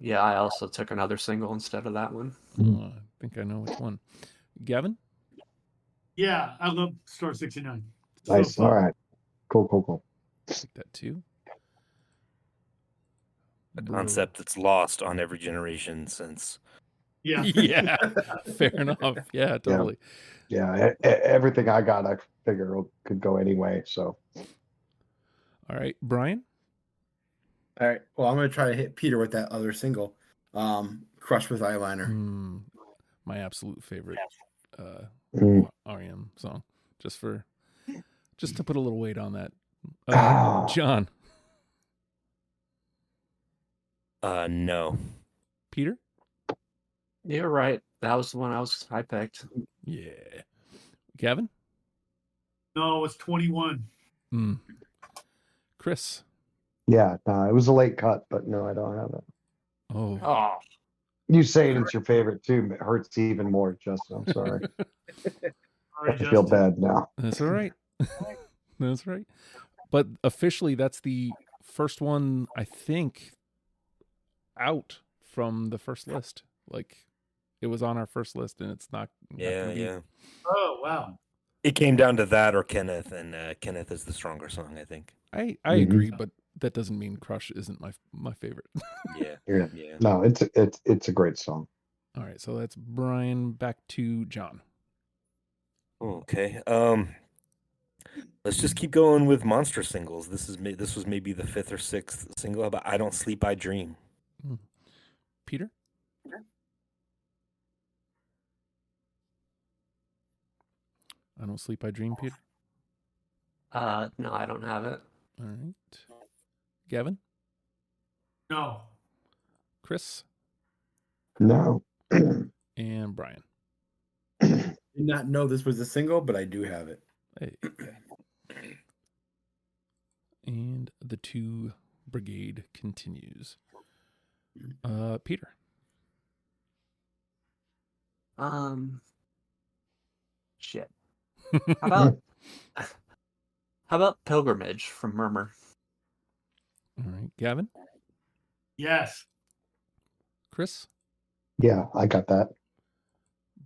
Yeah, I also took another single instead of that one. I think I know which one. Gavin. Yeah, I love Star 69. Nice. fun. All right. Cool. Take that too. A concept that's lost on every generation since. Yeah. Yeah. Fair enough. Yeah, totally. Yeah. Everything I got, I figure could go anyway. So. All right, Bryan. All right. Well, I'm going to try to hit Peter with that other single, Crush with Eyeliner. My absolute favorite R.E.M. song. Just to put a little weight on that. John. No. Peter. You're right. That was the one I picked. Yeah. Gavin. No, it's 21. Chris. Yeah, no, it was a late cut, but no, I don't have it. Oh. You saying it's your favorite too it hurts even more, Justin. I'm sorry. I feel bad now. That's all right. That's right. But officially, that's the first one, I think, out from the first list. Like, it was on our first list, and it's not. Yeah. Oh, wow. It came down to that or Kenneth, and Kenneth is the stronger song, I think. I agree, but that doesn't mean Crush isn't my favorite. Yeah. No, it's a great song. All right, so that's Bryan. Back to John. Okay. Let's just keep going with monster singles. This was maybe the 5th or 6th single about "I Don't Sleep, I Dream." Peter. I Don't Sleep, I Dream. Peter. No, I don't have it. All right. Gavin. No. Chris. No. And Bryan. Did not know this was a single, but I do have it. Hey. And the 2 brigade continues. Peter. Shit. How about Pilgrimage from Murmur? All right, Gavin. Yes. Chris. Yeah, I got that.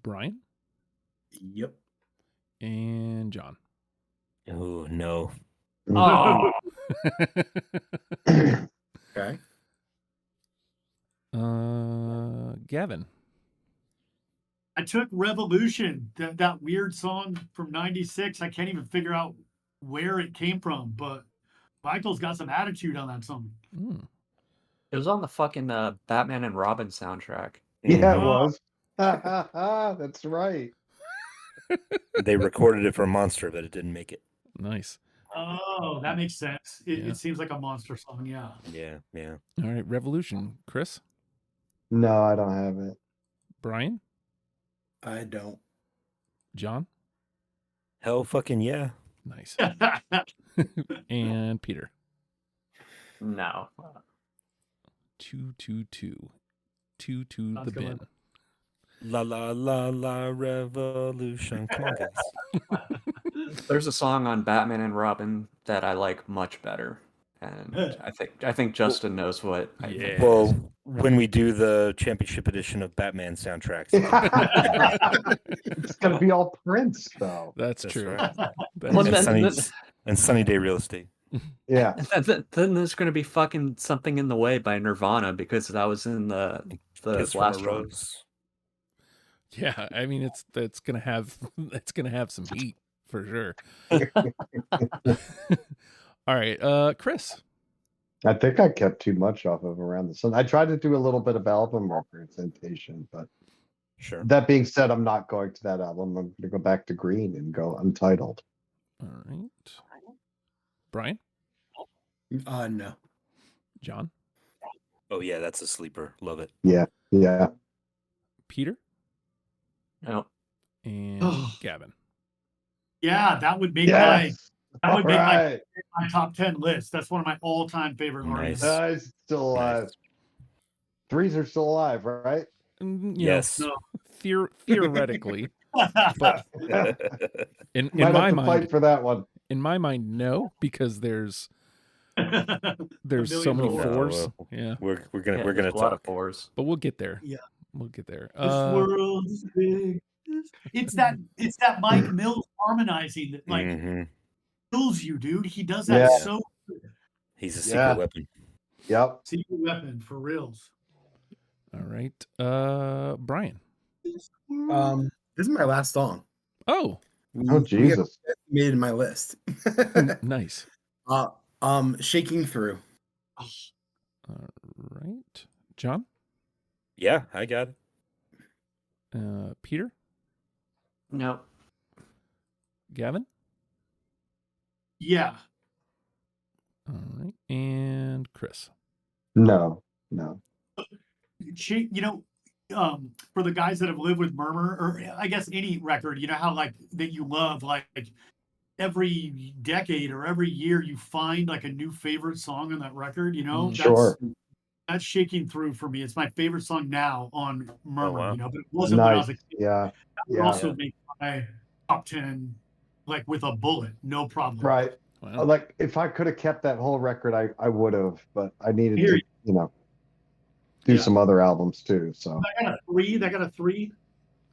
Bryan. Yep. And John. Oh no. Oh. Okay. Gavin. I took Revolution, that weird song from '96. I can't even figure out where it came from, but Michael's got some attitude on that song. It was on the fucking Batman and Robin soundtrack. Yeah, it Oh. was. That's right. They recorded it for Monster, but it didn't make it. Nice. Oh, that makes sense. It, Yeah. it seems like a monster song. Yeah. Yeah, yeah. All right, Revolution. Chris, No, I don't have it. Brian, I don't. John, Hell fucking yeah. nice, and Peter. No. 222. Two to Sounds the good. bin. La la la la revolution. Come on, guys. There's a song on Batman and Robin that I like much better. And I think Justin knows what I think. Yeah. Well, when we do the championship edition of Batman soundtracks, It's gonna be all Prince, though. That's That's true. right. That's Well, and, true. and Sunny Day Real Estate. Yeah. Then there's going to be fucking Something in the Way by Nirvana because that was in the Kiss from last a one. Rose. Yeah, I mean it's gonna have some heat for sure. All right, Chris. I think I kept too much off of Around the Sun. I tried to do a little bit of album representation, but Sure. that being said, I'm not going to that album. I'm going to go back to Green and go Untitled. All right, Brian, No. John, Oh yeah, that's a sleeper. Love it. Yeah. Peter, No. and Gavin. Yeah, that would make Yes. that would All make right. my top 10 list. That's one of my all-time favorite Nice. artists. He's still alive. Nice. Threes are still alive, right? You know, Yes. No. theoretically, but in Might my have to mind, fight for that one. in my mind, no, because there's so million many fours. fours. well, Yeah, We're Yeah, gonna there's a lot of talk. fours. but we'll get there. Yeah. We'll get there. This world is big. It's that Mike Mills harmonizing that like Mhm. kills you, dude. He does that Yeah. so good. He's a secret Yeah. weapon. Yep. Secret weapon for reals. All right, Brian. This world- This is my last song. Oh, Oh, Jesus. Made it in my list. nice. Shaking Through. All right, John, Yeah, I got it. Peter, No. Gavin. Yeah. All right, and Chris. No. For the guys that have lived with Murmur, or I guess any record, you know how like that you love, like every decade or every year you find like a new favorite song on that record, you know? Sure. That's Shaking Through for me. It's my favorite song now on Murmur, wow. you know, but it wasn't when I was Nice. a kid. Yeah. That would Yeah. also make my top 10 like with a bullet, no problem. Right. Wow. Like if I could have kept that whole record, I would have, but I needed Hear to, do Yeah. some other albums too. So That got a 3. That got a 3.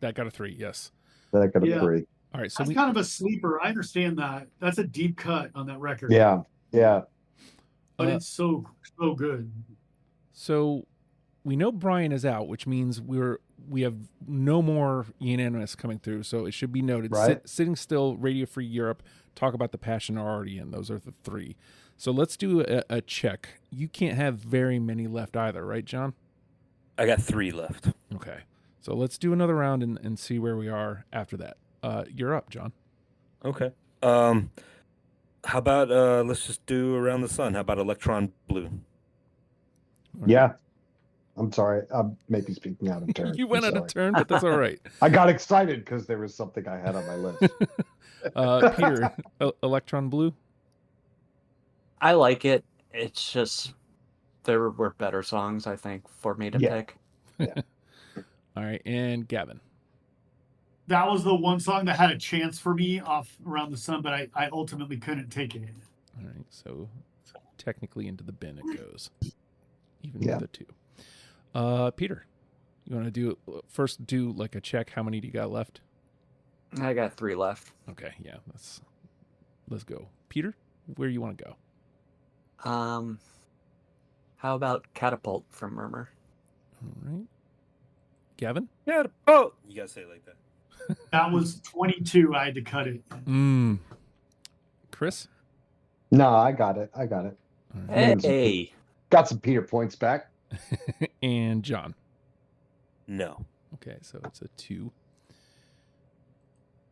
That got a 3. Yes. then I got a Yeah. 3. All right. So That's kind of a sleeper. I understand that. That's a deep cut on that record. Yeah. But Uh, it's so good. So we know Brian is out, which means we have no more unanimous coming through. So it should be noted. Right. Sitting Still, Radio Free Europe, Talk About the Passion are already in. Those are the 3. So let's do a check. You can't have very many left either, right, John? I got 3 left. Okay. So let's do another round and see where we are after that. You're up, John. Okay. How about let's just do Around the Sun? How about Electron Blue? Yeah. I'm sorry. I'm maybe speaking out of turn. You went I'm out of sorry. turn, but that's all right. I got excited because there was something I had on my list. Peter, Electron Blue. I like it. It's just there were better songs, I think, for me to Yeah. pick. All right, and Gavin. That was the one song that had a chance for me off Around the Sun, but I ultimately couldn't take it. All right, so technically into the bin it goes, even Yeah. with the 2. Peter, you want to do like a check? How many do you got left? I got 3 left. Okay, yeah, let's go. Peter, where you want to go? How about Catapult from Murmur? All right, Gavin? Yeah. Oh, you gotta say it like that. That was 22. I had to cut it. Chris? No, I got it. Hey, Got some Peter points back. And John? No. Okay, so it's a 2.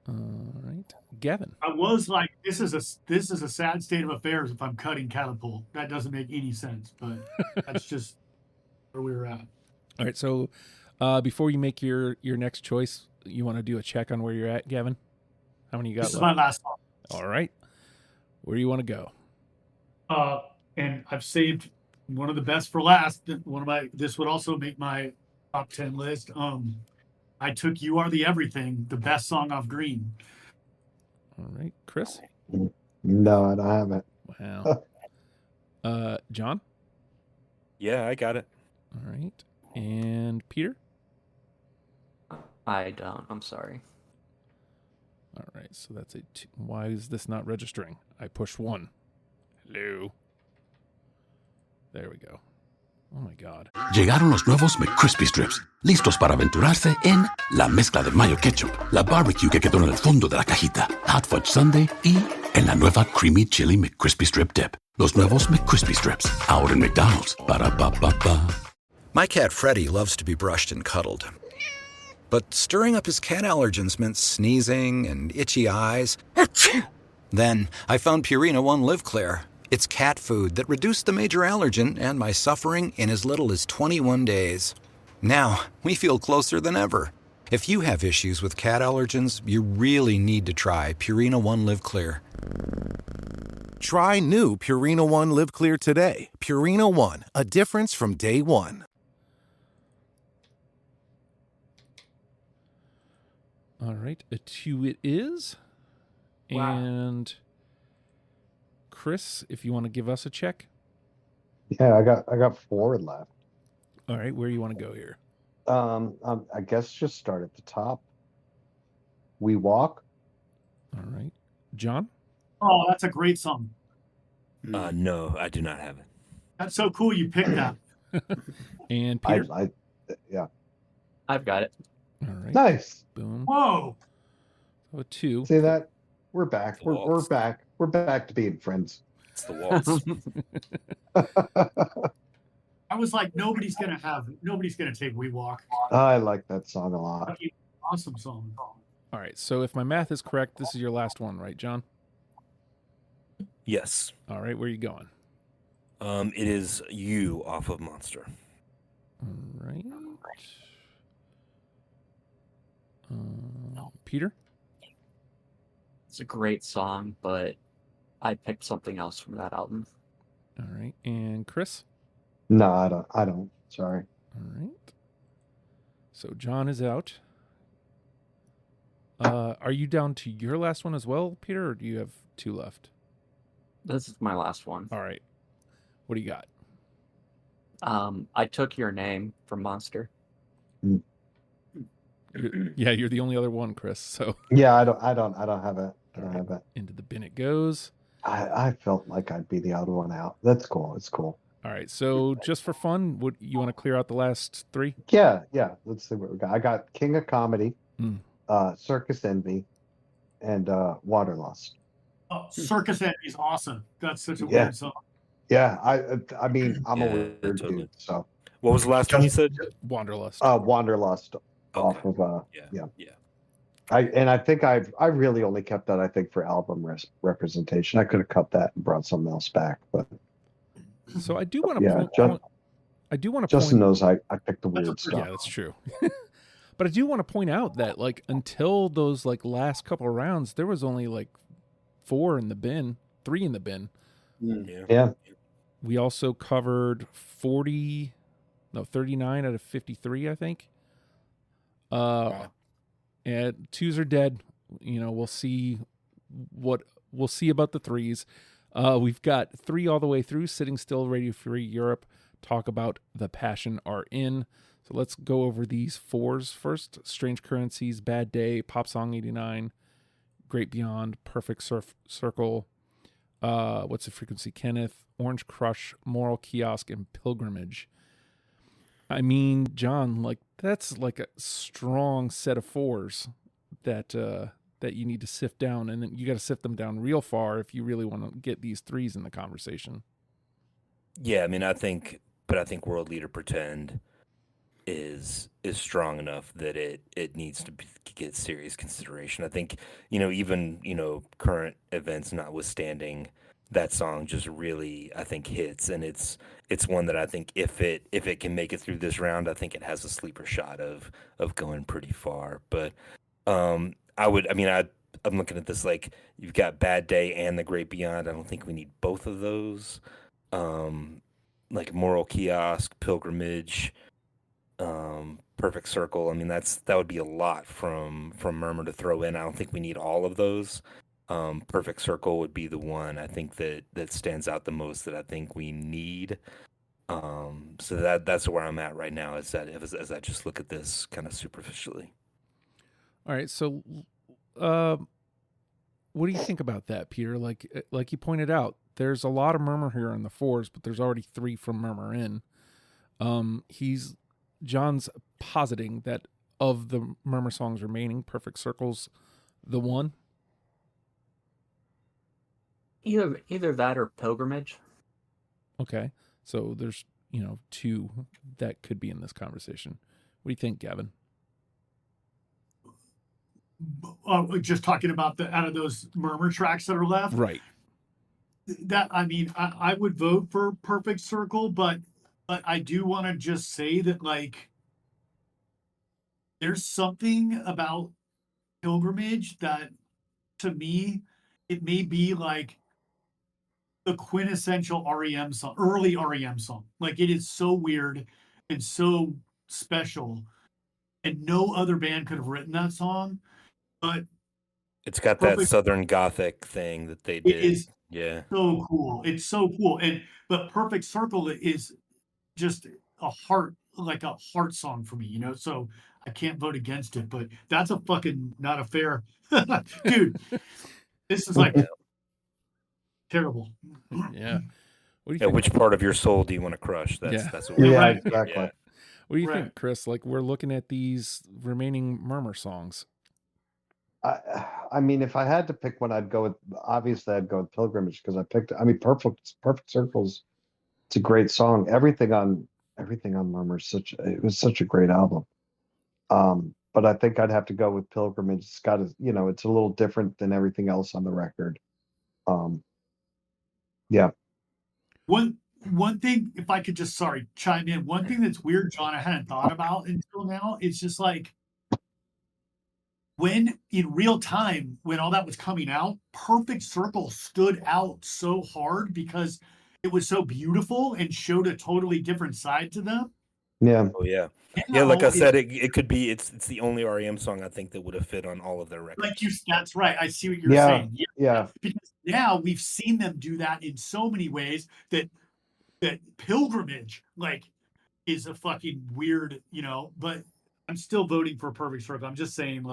All right. Gavin? I was like, this is a sad state of affairs if I'm cutting Catapult. That doesn't make any sense, but that's just where we were at. All right, so before you make your next choice, you want to do a check on where you're at, Gavin? How many you got This is left? my last song. All right. Where do you want to go? And I've saved one of the best for last. This would also make my top 10 list. I took "You Are the Everything," the best song off Green. All right. Chris? No, I don't have it. Wow. John? Yeah, I got it. All right. And Peter? I don't. I'm sorry. All right, so that's a 2. Why is this not registering? I pushed 1. Hello. There we go. Oh my God. Llegaron los nuevos McCrispy Strips, listos para aventurarse en la mezcla de mayo ketchup, la barbecue que quedó en el fondo de la cajita, hot fudge sundae y en la nueva creamy chili McCrispy Strip dip. Los nuevos McCrispy Strips, ahora en McDonald's. Para pa pa pa. My cat Freddie loves to be brushed and cuddled. But stirring up his cat allergens meant sneezing and itchy eyes. Then I found Purina One Live Clear. It's cat food that reduced the major allergen and my suffering in as little as 21 days. Now, we feel closer than ever. If you have issues with cat allergens, you really need to try Purina One Live Clear. Try new Purina One Live Clear today. Purina One, a difference from day one. All right, a 2 it is. Wow. And Chris, if you want to give us a check. Yeah, I got 4 left. All right, where do you want to go here? I guess just start at the top. We Walk. All right. John? Oh, that's a great song. No, I do not have it. That's so cool you picked that. And Peter? Yeah. I've got it. All right. Nice. Boom. Whoa. So a 2. See that? We're back. The We're waltz. back. We're back to being friends. It's the waltz. I was like, nobody's gonna take "We Walk." I like that song a lot. Awesome song. All right, so if my math is correct, this is your last one, right, John? Yes. All right, where are you going? It is "You" off of Monster. All right. Peter? It's a great song, but I picked something else from that album. All right. And Chris? No, I don't. Sorry. All right. So John is out. Are you down to your last one as well, Peter, or do you have 2 left? This is my last one. All right. What do you got? I took Your Name from Monster. You're the only other one, Chris. So Yeah, I don't have it. I don't have it. into the bin it goes. I felt like I'd be the other one out. That's cool. It's cool. All right. So just for fun, would you want to clear out the last 3? Yeah. Let's see what we got. I got King of Comedy, Circus Envy, and Waterlust. Oh, Circus Envy is awesome. That's such a Yeah. weird song. Yeah, I mean, I'm a Yeah, weird totally. dude, so What was the last one you said? Wanderlust. Wanderlust off of Yeah. I think I really only kept that, I think, for album representation. I could have cut that and brought something else back, but So I do want to yeah, I do want to Justin point knows I picked the weird stuff. Yeah, that's true. But I do want to point out that like until those like last couple of rounds, there was only like 4 in the bin, 3 in the bin. Yeah. We also covered 39 out of 53, I think. And 2s are dead. You know, we'll see about the 3s. We've got 3 all the way through. Sitting Still, Radio Free Europe, Talk About the Passion Are In. So let's go over these 4s first. Strange Currencies, Bad Day, Pop Song 89, Great Beyond, Perfect Circle, What's the Frequency, Kenneth, Orange Crush, Moral Kiosk, and Pilgrimage. I mean, John, like that's like a strong set of fours that that you need to sift down, and then you got to sift them down real far if you really want to get these threes in the conversation. Yeah, I mean, I think World Leader Pretend is strong enough that it needs to get serious consideration. I think, even, current events notwithstanding, that song just really, I think, hits, and it's one that I think if it can make it through this round, I think it has a sleeper shot of going pretty far. But I'm looking at this like you've got Bad Day and The Great Beyond. I don't think we need both of those. Um, like Moral Kiosk, Pilgrimage, Perfect Circle. I mean, that would be a lot from Murmur to throw in. I don't think we need all of those. Perfect Circle would be the one I think that stands out the most that I think we need. So that's where I'm at right now. Is that as I just look at this kind of superficially. All right, so what do you think about that, Peter? Like you pointed out, there's a lot of Murmur here on the fours, but there's already three from Murmur in. John's positing that of the Murmur songs remaining, Perfect Circle's the one. Either that or Pilgrimage. Okay, so there's two that could be in this conversation. What do you think, Gavin? Just talking about out of those Murmur tracks that are left, Right. That I would vote for Perfect Circle, but I do want to just say that like there's something about Pilgrimage that to me it may be like the quintessential REM song, early REM song. Like it is so weird and so special, and no other band could have written that song. But It's got that Southern Gothic thing that they did. it is Yeah. so cool. It's so cool. But Perfect Circle is just a heart song for me, So I can't vote against it, but that's a fucking not a fair dude. This is like terrible. Yeah. What do you think? Which part of your soul do you want to crush? That's what yeah, exactly. Yeah. What do you think, Chris? Like we're looking at these remaining Murmur songs. I mean, if I had to pick one, I'd go with Pilgrimage because Perfect Circles. It's a great song. Everything on Murmur it was such a great album. But I think I'd have to go with Pilgrimage. It's got it's a little different than everything else on the record. Yeah. One thing, if I could just chime in. One thing that's weird, John, I hadn't thought about until now. It's just like when in real time, when all that was coming out, Perfect Circle stood out so hard because it was so beautiful and showed a totally different side to them. Yeah. Oh yeah. Yeah, like I said, it could be it's the only REM song I think that would have fit on all of their records. That's right. I see what you're saying. Yeah. Because now we've seen them do that in so many ways that Pilgrimage is a fucking weird, but I'm still voting for Perfect Circle. I'm just saying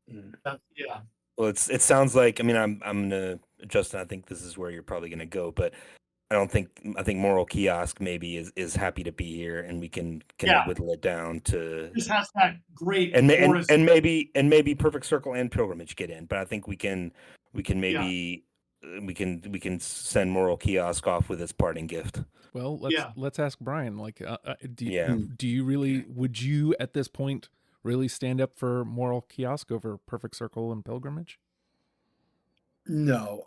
yeah. Well, it sounds like I'm gonna Justin. I think this is where you're probably gonna go, but I think Moral Kiosk maybe is happy to be here, and we can whittle it down to just has that great and maybe Perfect Circle and Pilgrimage get in, but I think we can maybe we can send Moral Kiosk off with its parting gift. Well, let's ask Bryan. Like, do you really? Would you at this point really stand up for Moral Kiosk over Perfect Circle and Pilgrimage? No.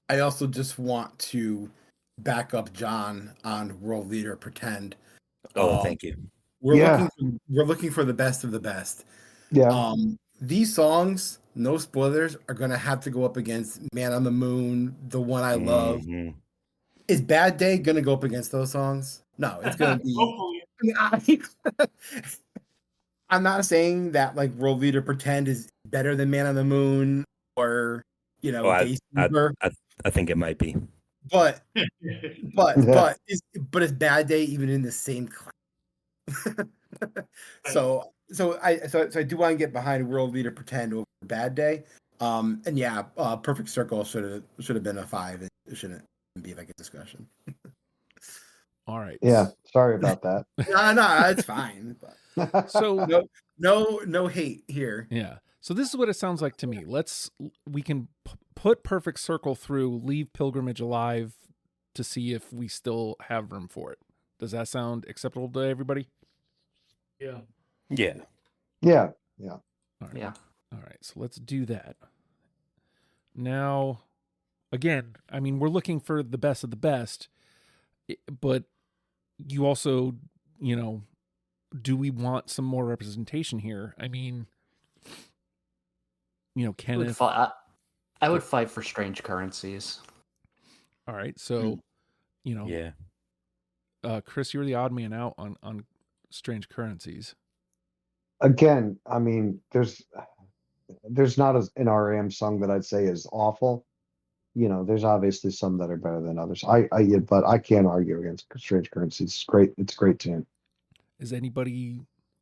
I also just want to back up John on World Leader Pretend. Thank you. We're looking for the best of the best. Yeah. These songs, no spoilers, are gonna have to go up against Man on the Moon, The One I Love. Mm-hmm. Is Bad Day gonna go up against those songs? No, it's gonna be. I'm not saying that like World Leader Pretend is better than Man on the Moon or I think it might be. But is Bad Day even in the same class? so I do want to get behind World Leader Pretend over Bad Day. Perfect Circle should have been a 5. It shouldn't be like a discussion. All right. Yeah, sorry about that. No, it's fine. So no hate here. yeah. So this is what it sounds like to me. We can put Perfect Circle through, leave Pilgrimage alive to see if we still have room for it. Does that sound acceptable to everybody? Yeah. Yeah. Yeah. All right. Yeah. All right. So let's do that. Now, again, I mean, we're looking for the best of the best, but you also, do we want some more representation here? I mean, Kenneth. I would fight for Strange Currencies. All right. So, Yeah. Chris, you're the odd man out on Strange Currencies. Again, I mean, there's not an R.E.M song that I'd say is awful. There's obviously some that are better than others. But I can't argue against Strange Currencies. It's great. It's a great tune. Is anybody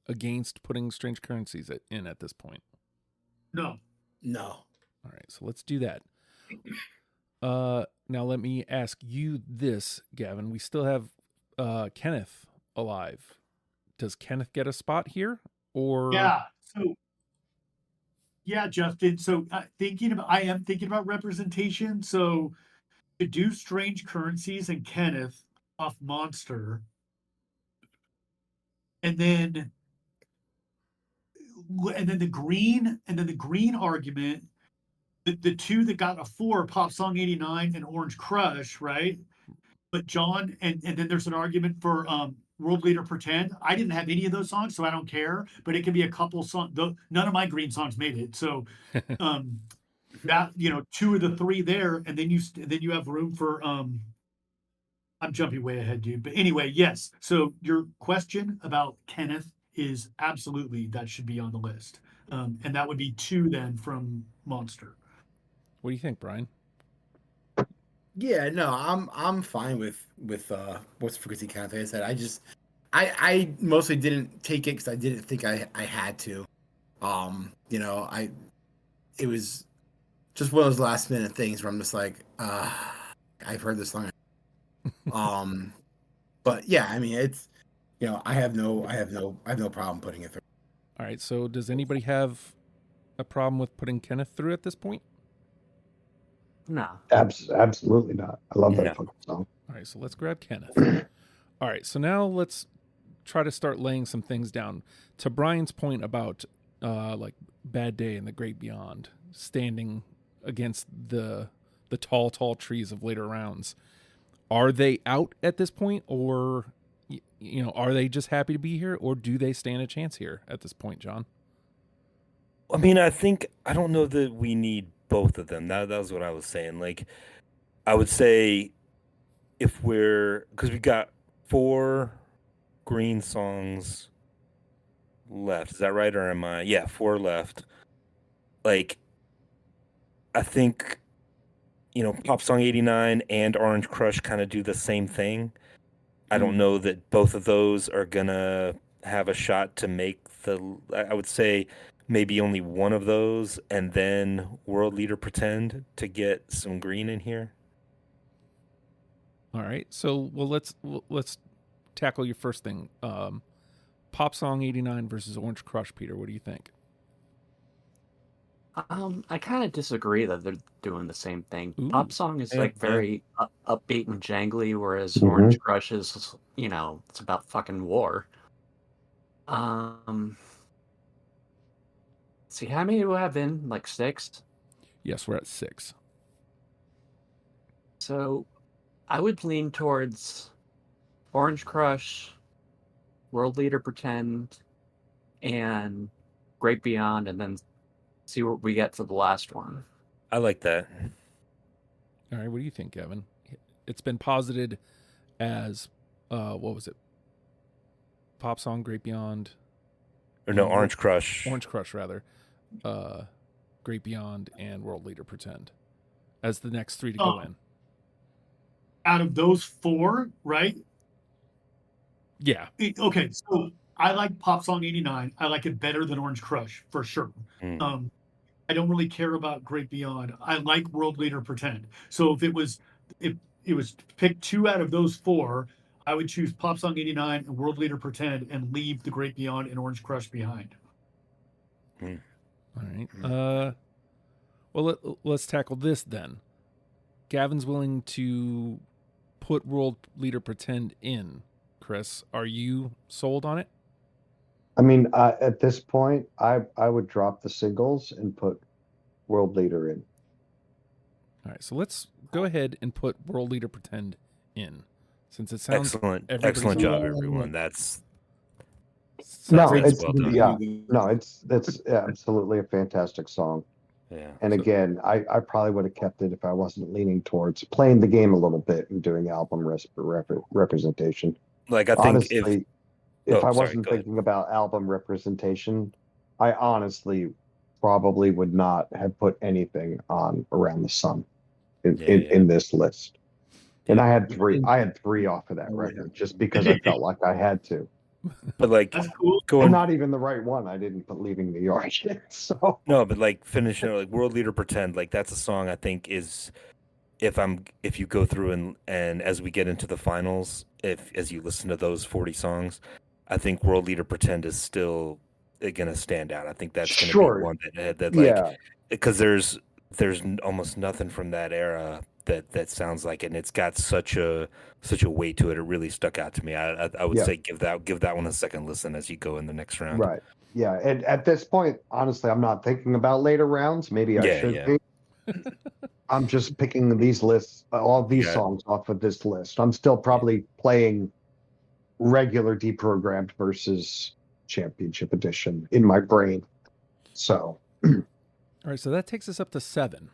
against putting Strange Currencies in at this point? No. All right, so let's do that. Now let me ask you this, Gavin. We still have Kenneth alive. Does Kenneth get a spot here, or Yeah. So yeah, Justin. So I am thinking about representation. So to do Strange Currencies and Kenneth off Monster, and then the green argument, the two that got a 4, Pop Song 89 and Orange Crush, right? But John, and then there's an argument for World Leader Pretend. I didn't have any of those songs, so I don't care. But it could be a couple songs. None of my green songs made it, so that 2 of the 3 there, and then you have room for I'm jumping way ahead, dude. But anyway, yes. So your question about Kenneth is absolutely that should be on the list, and that would be 2 then from Monster. What do you think, Brian? Yeah, no, I'm fine with what's Frequency Kenneth. Like I said, I mostly didn't take it because I didn't think I had to. It was just one of those last minute things where I'm just like, I've heard this song. But yeah, I mean, it's I have no problem putting it through. All right. So does anybody have a problem with putting Kenneth through at this point? No. Absolutely not. I love that fucking song. All right. So let's grab Kenneth. All right. So now let's try to start laying some things down. To Brian's point about like Bad Day and The Great Beyond standing against the tall trees of later rounds. Are they out at this point, or are they just happy to be here, or do they stand a chance here at this point, John? I mean, I don't know that we need both of them. That was what I was saying. Like, I would say because we got 4 green songs left. Is that right, or am I? Yeah, 4 left. Like, I think Pop Song 89 and Orange Crush kind of do the same thing. I don't know that both of those are gonna have a shot to make I would say maybe only one of those, and then World Leader Pretend to get some green in here. All right. So, let's tackle your first thing. Pop Song 89 versus Orange Crush, Peter. What do you think? I kind of disagree that they're doing the same thing. Ooh. Pop Song is very upbeat and jangly, whereas Orange Crush is, it's about fucking war. See, how many do we have in? Like 6? Yes, we're at 6. So, I would lean towards Orange Crush, World Leader Pretend, and Great Beyond, and then see what we get for the last one. I like that. All right, what do you think, Gavin? It's been posited as what was it? Pop Song, Great Beyond, or no, Orange Crush. Orange Crush, rather. Great Beyond and World Leader Pretend as the next 3 to go in. Out of those 4, right? Yeah. Okay, so I like Pop Song 89. I like it better than Orange Crush for sure. I don't really care about Great Beyond. I like World Leader Pretend. So if it was pick 2 out of those 4, I would choose Pop Song 89 and World Leader Pretend and leave The Great Beyond and Orange Crush behind. All right. Well, let's tackle this then. Gavin's willing to put World Leader Pretend in. Chris, are you sold on it? I mean, at this point, I would drop the singles and put World Leader in. All right, so let's go ahead and put World Leader Pretend in, since it sounds excellent job, everyone. That's no, great. it's Well done. it's absolutely a fantastic song. Yeah. And again, I probably would have kept it if I wasn't leaning towards playing the game a little bit and doing album representation. Like, I think honestly, if I wasn't go ahead. thinking about album representation, I honestly probably would not have put anything on Around the Sun in this list. And I had three off of that record just because I felt like I had to. But like, That's cool. And not even the right one. I didn't put Leaving New York. So no, but like finishing like World Leader Pretend, like that's a song I think is if you go through and as we get into the finals, as you listen to those 40 songs, I think World Leader Pretend is still gonna stand out. I think that's gonna be one that like because there's almost nothing from that era that sounds like it, and it's got such a weight to it. It really stuck out to me. I would say give that one a second listen as you go in the next round. Right. Yeah. And at this point, honestly, I'm not thinking about later rounds. Maybe I should be. I'm just picking these lists, all these songs off of this list. I'm still probably playing regular deprogrammed versus Championship Edition in my brain. So all right, so that takes us up to 7.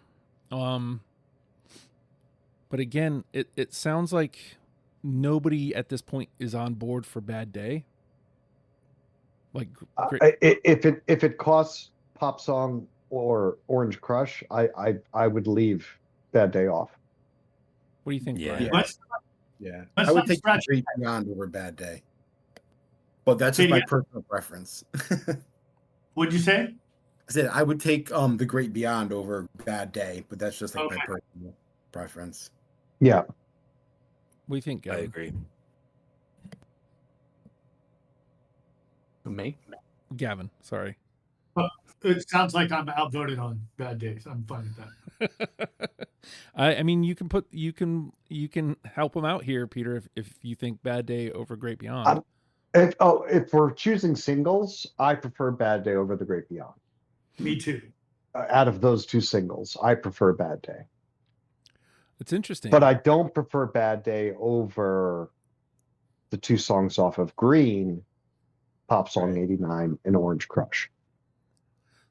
But again, it sounds like nobody at this point is on board for Bad Day. Like, if it costs Pop Song or Orange Crush, I would leave Bad Day off. What do you think? Yeah, Brian? I would take Great Beyond over Bad Day, but that's just my personal preference. What'd you say? I said I would take The Great Beyond over Bad Day, but that's just like my personal preference. Yeah. What do you think, Gavin? I agree. Me? Gavin, sorry. It sounds like I'm outvoted on Bad Days. I'm fine with that. I mean, you can help him out here, Peter, if you think Bad Day over Great Beyond. If we're choosing singles, I prefer Bad Day over The Great Beyond. Me too. Out of those two singles, I prefer Bad Day. It's interesting. But I don't prefer Bad Day over the two songs off of Green, Pop Song 89 and Orange Crush.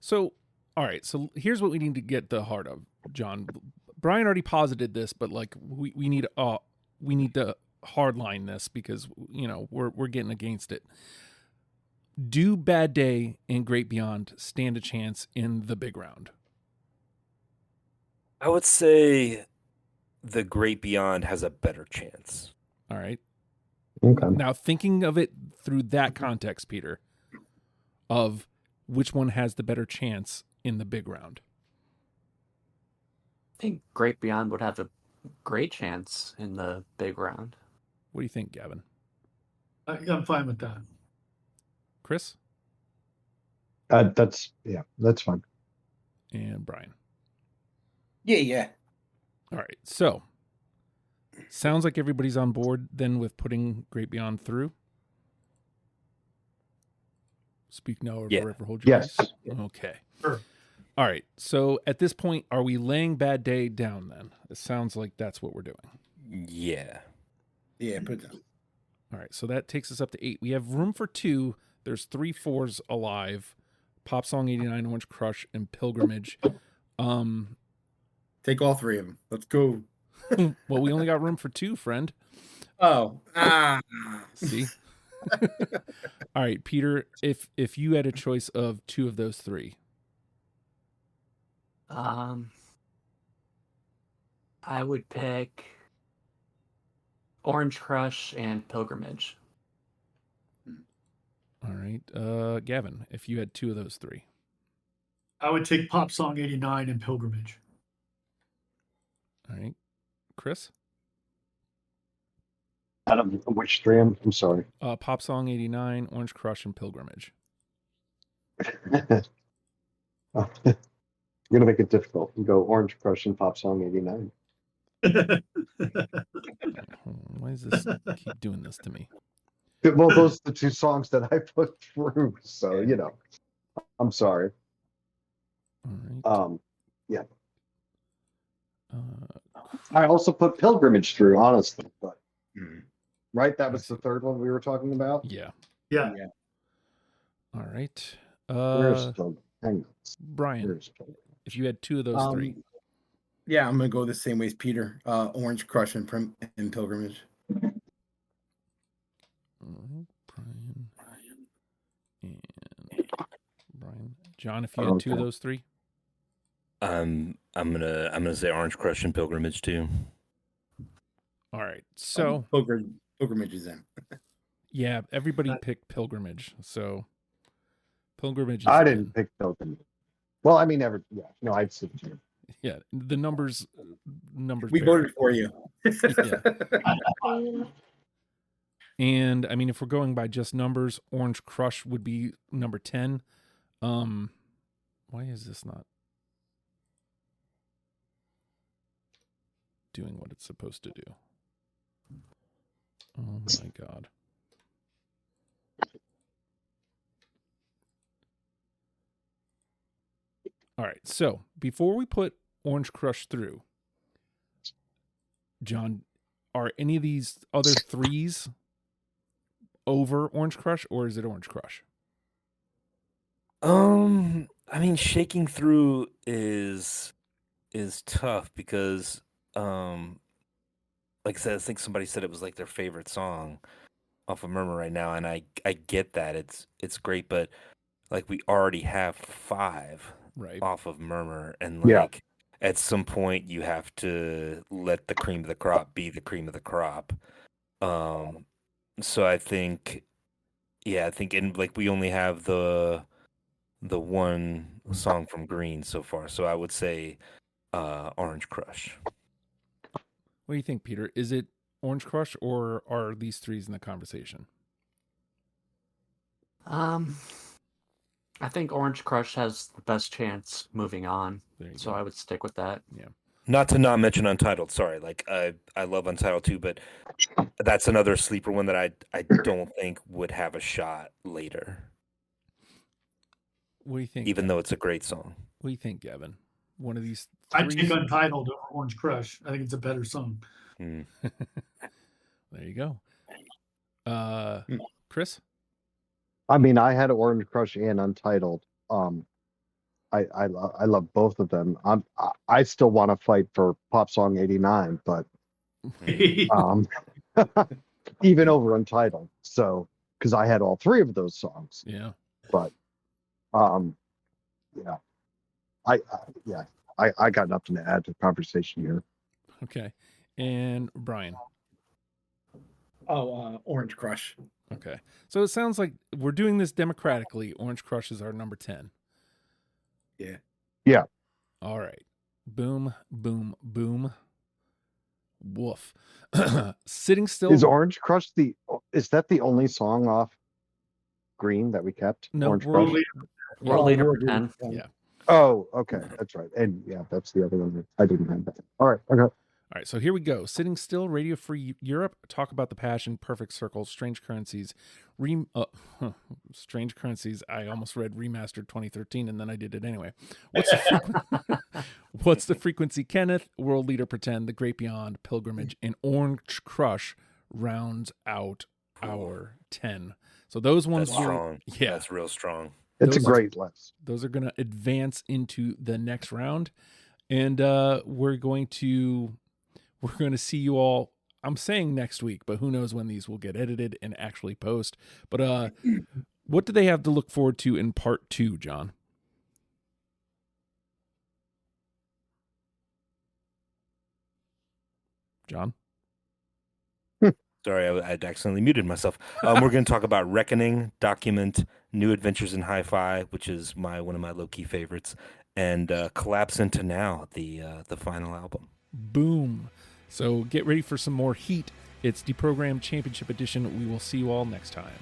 So, all right. So here's what we need to get the heart of, John. Brian already posited this, but like we need to hardline this because we're getting against it. Do Bad Day and Great Beyond stand a chance in the big round? I would say The Great Beyond has a better chance. All right. Okay. Now, thinking of it through that context, Peter, of which one has the better chance in the big round? I think Great Beyond would have a great chance in the big round. What do you think, Gavin? I'm fine with that. Chris? That's fine. And Brian? Yeah. All right. So, sounds like everybody's on board then with putting Great Beyond through. Speak now or forever hold your peace. Okay. Sure. All right. So at this point, are we laying Bad Day down then? It sounds like that's what we're doing. Yeah. Yeah, put it down. All right. So that takes us up to 8. We have room for 2. There's 3 4s alive. Pop Song 89, Orange Crush, and Pilgrimage. Take all 3 of them. Let's go. Well, we only got room for 2, friend. Oh. See? All right, Peter, if you had a choice of 2 of those 3. I would pick Orange Crush and Pilgrimage. All right. Gavin, if you had 2 of those 3. I would take Pop Song 89 and Pilgrimage. All right. Chris? Out of which three? I'm sorry. Pop Song 89, Orange Crush, and Pilgrimage. You're gonna make it difficult. You go Orange Crush and Pop Song 89. Why does this keep doing this to me? Well, those are the two songs that I put through, so you know. I'm sorry. All right. Yeah. I also put Pilgrimage through, honestly, but right, that was the third one we were talking about. Yeah. Yeah. All right. Where's Pilgrimage? Hang on. Brian, Where's Pilgrimage? if you had two of those three. Yeah, I'm gonna go the same way as Peter. Orange Crush and Pilgrimage. Brian and Brian. John, if you had two of those three. I'm gonna say Orange Crush and Pilgrimage too. All right. So Pilgrimage is in. Yeah, everybody picked Pilgrimage. So Pilgrimage is I didn't pick Pilgrimage. Well, I mean, I'd see you. Yeah, the numbers. We voted for you. Yeah. And I mean, if we're going by just numbers, Orange Crush would be number 10. Why is this not doing what it's supposed to do? Oh my God. All right, so before we put Orange Crush through, John, are any of these other threes over Orange Crush, or is it Orange Crush? I mean, Shaking Through is tough because, like I said, I think somebody said it was like their favorite song off of Murmur right now, and I get that it's great, but like we already have 5 off of Murmur, and like at some point you have to let the cream of the crop be the cream of the crop. So I think, and like we only have the one song from Green so far, so I would say Orange Crush. What do you think, Peter? Is it Orange Crush, or are these threes in the conversation? I think Orange Crush has the best chance moving on, so I would stick with that. Yeah. Not to not mention Untitled. Sorry, like I love Untitled too, but that's another sleeper one that I don't think would have a shot later. What do you think? Even though it's a great song. What do you think, Gavin? One of these. I'd take Untitled over Orange Crush. I think it's a better song. There you go. Chris? I mean, I had Orange Crush and Untitled. I love both of them. I still want to fight for Pop Song 89, but even over Untitled. So, because I had all 3 of those songs. Yeah. But, yeah, I got nothing to add to the conversation here. Okay, and Brian. Orange Crush. Okay, so it sounds like we're doing this democratically. Orange Crush is our number 10. Yeah. Yeah. All right. Boom, boom, boom. Woof. Sitting Still. Is Orange Crush is that the only song off Green that we kept? No, Orange World Leader 10. Yeah. Oh, okay. That's right. And yeah, that's the other one. I didn't have that. All right. Okay. All right, so here we go. Sitting Still, Radio Free Europe, Talk About the Passion, Perfect Circle, Strange Currencies, Strange Currencies. I almost read Remastered 2013, and then I did it anyway. What's the Frequency, Kenneth, World Leader Pretend, The Great Beyond, Pilgrimage, and Orange Crush rounds out our 10. So those ones That's strong. Yeah, that's real strong. It's a great list. Those are going to advance into the next round, and we're going to see you all. I'm saying next week, but who knows when these will get edited and actually post. But what do they have to look forward to in part 2, John? John? Sorry, I'd accidentally muted myself. We're going to talk about Reckoning, Document, New Adventures in Hi-Fi, which is one of my low-key favorites, and Collapse Into Now, the final album. Boom. So get ready for some more heat It's Deprogrammed Championship Edition. We will see you all next time.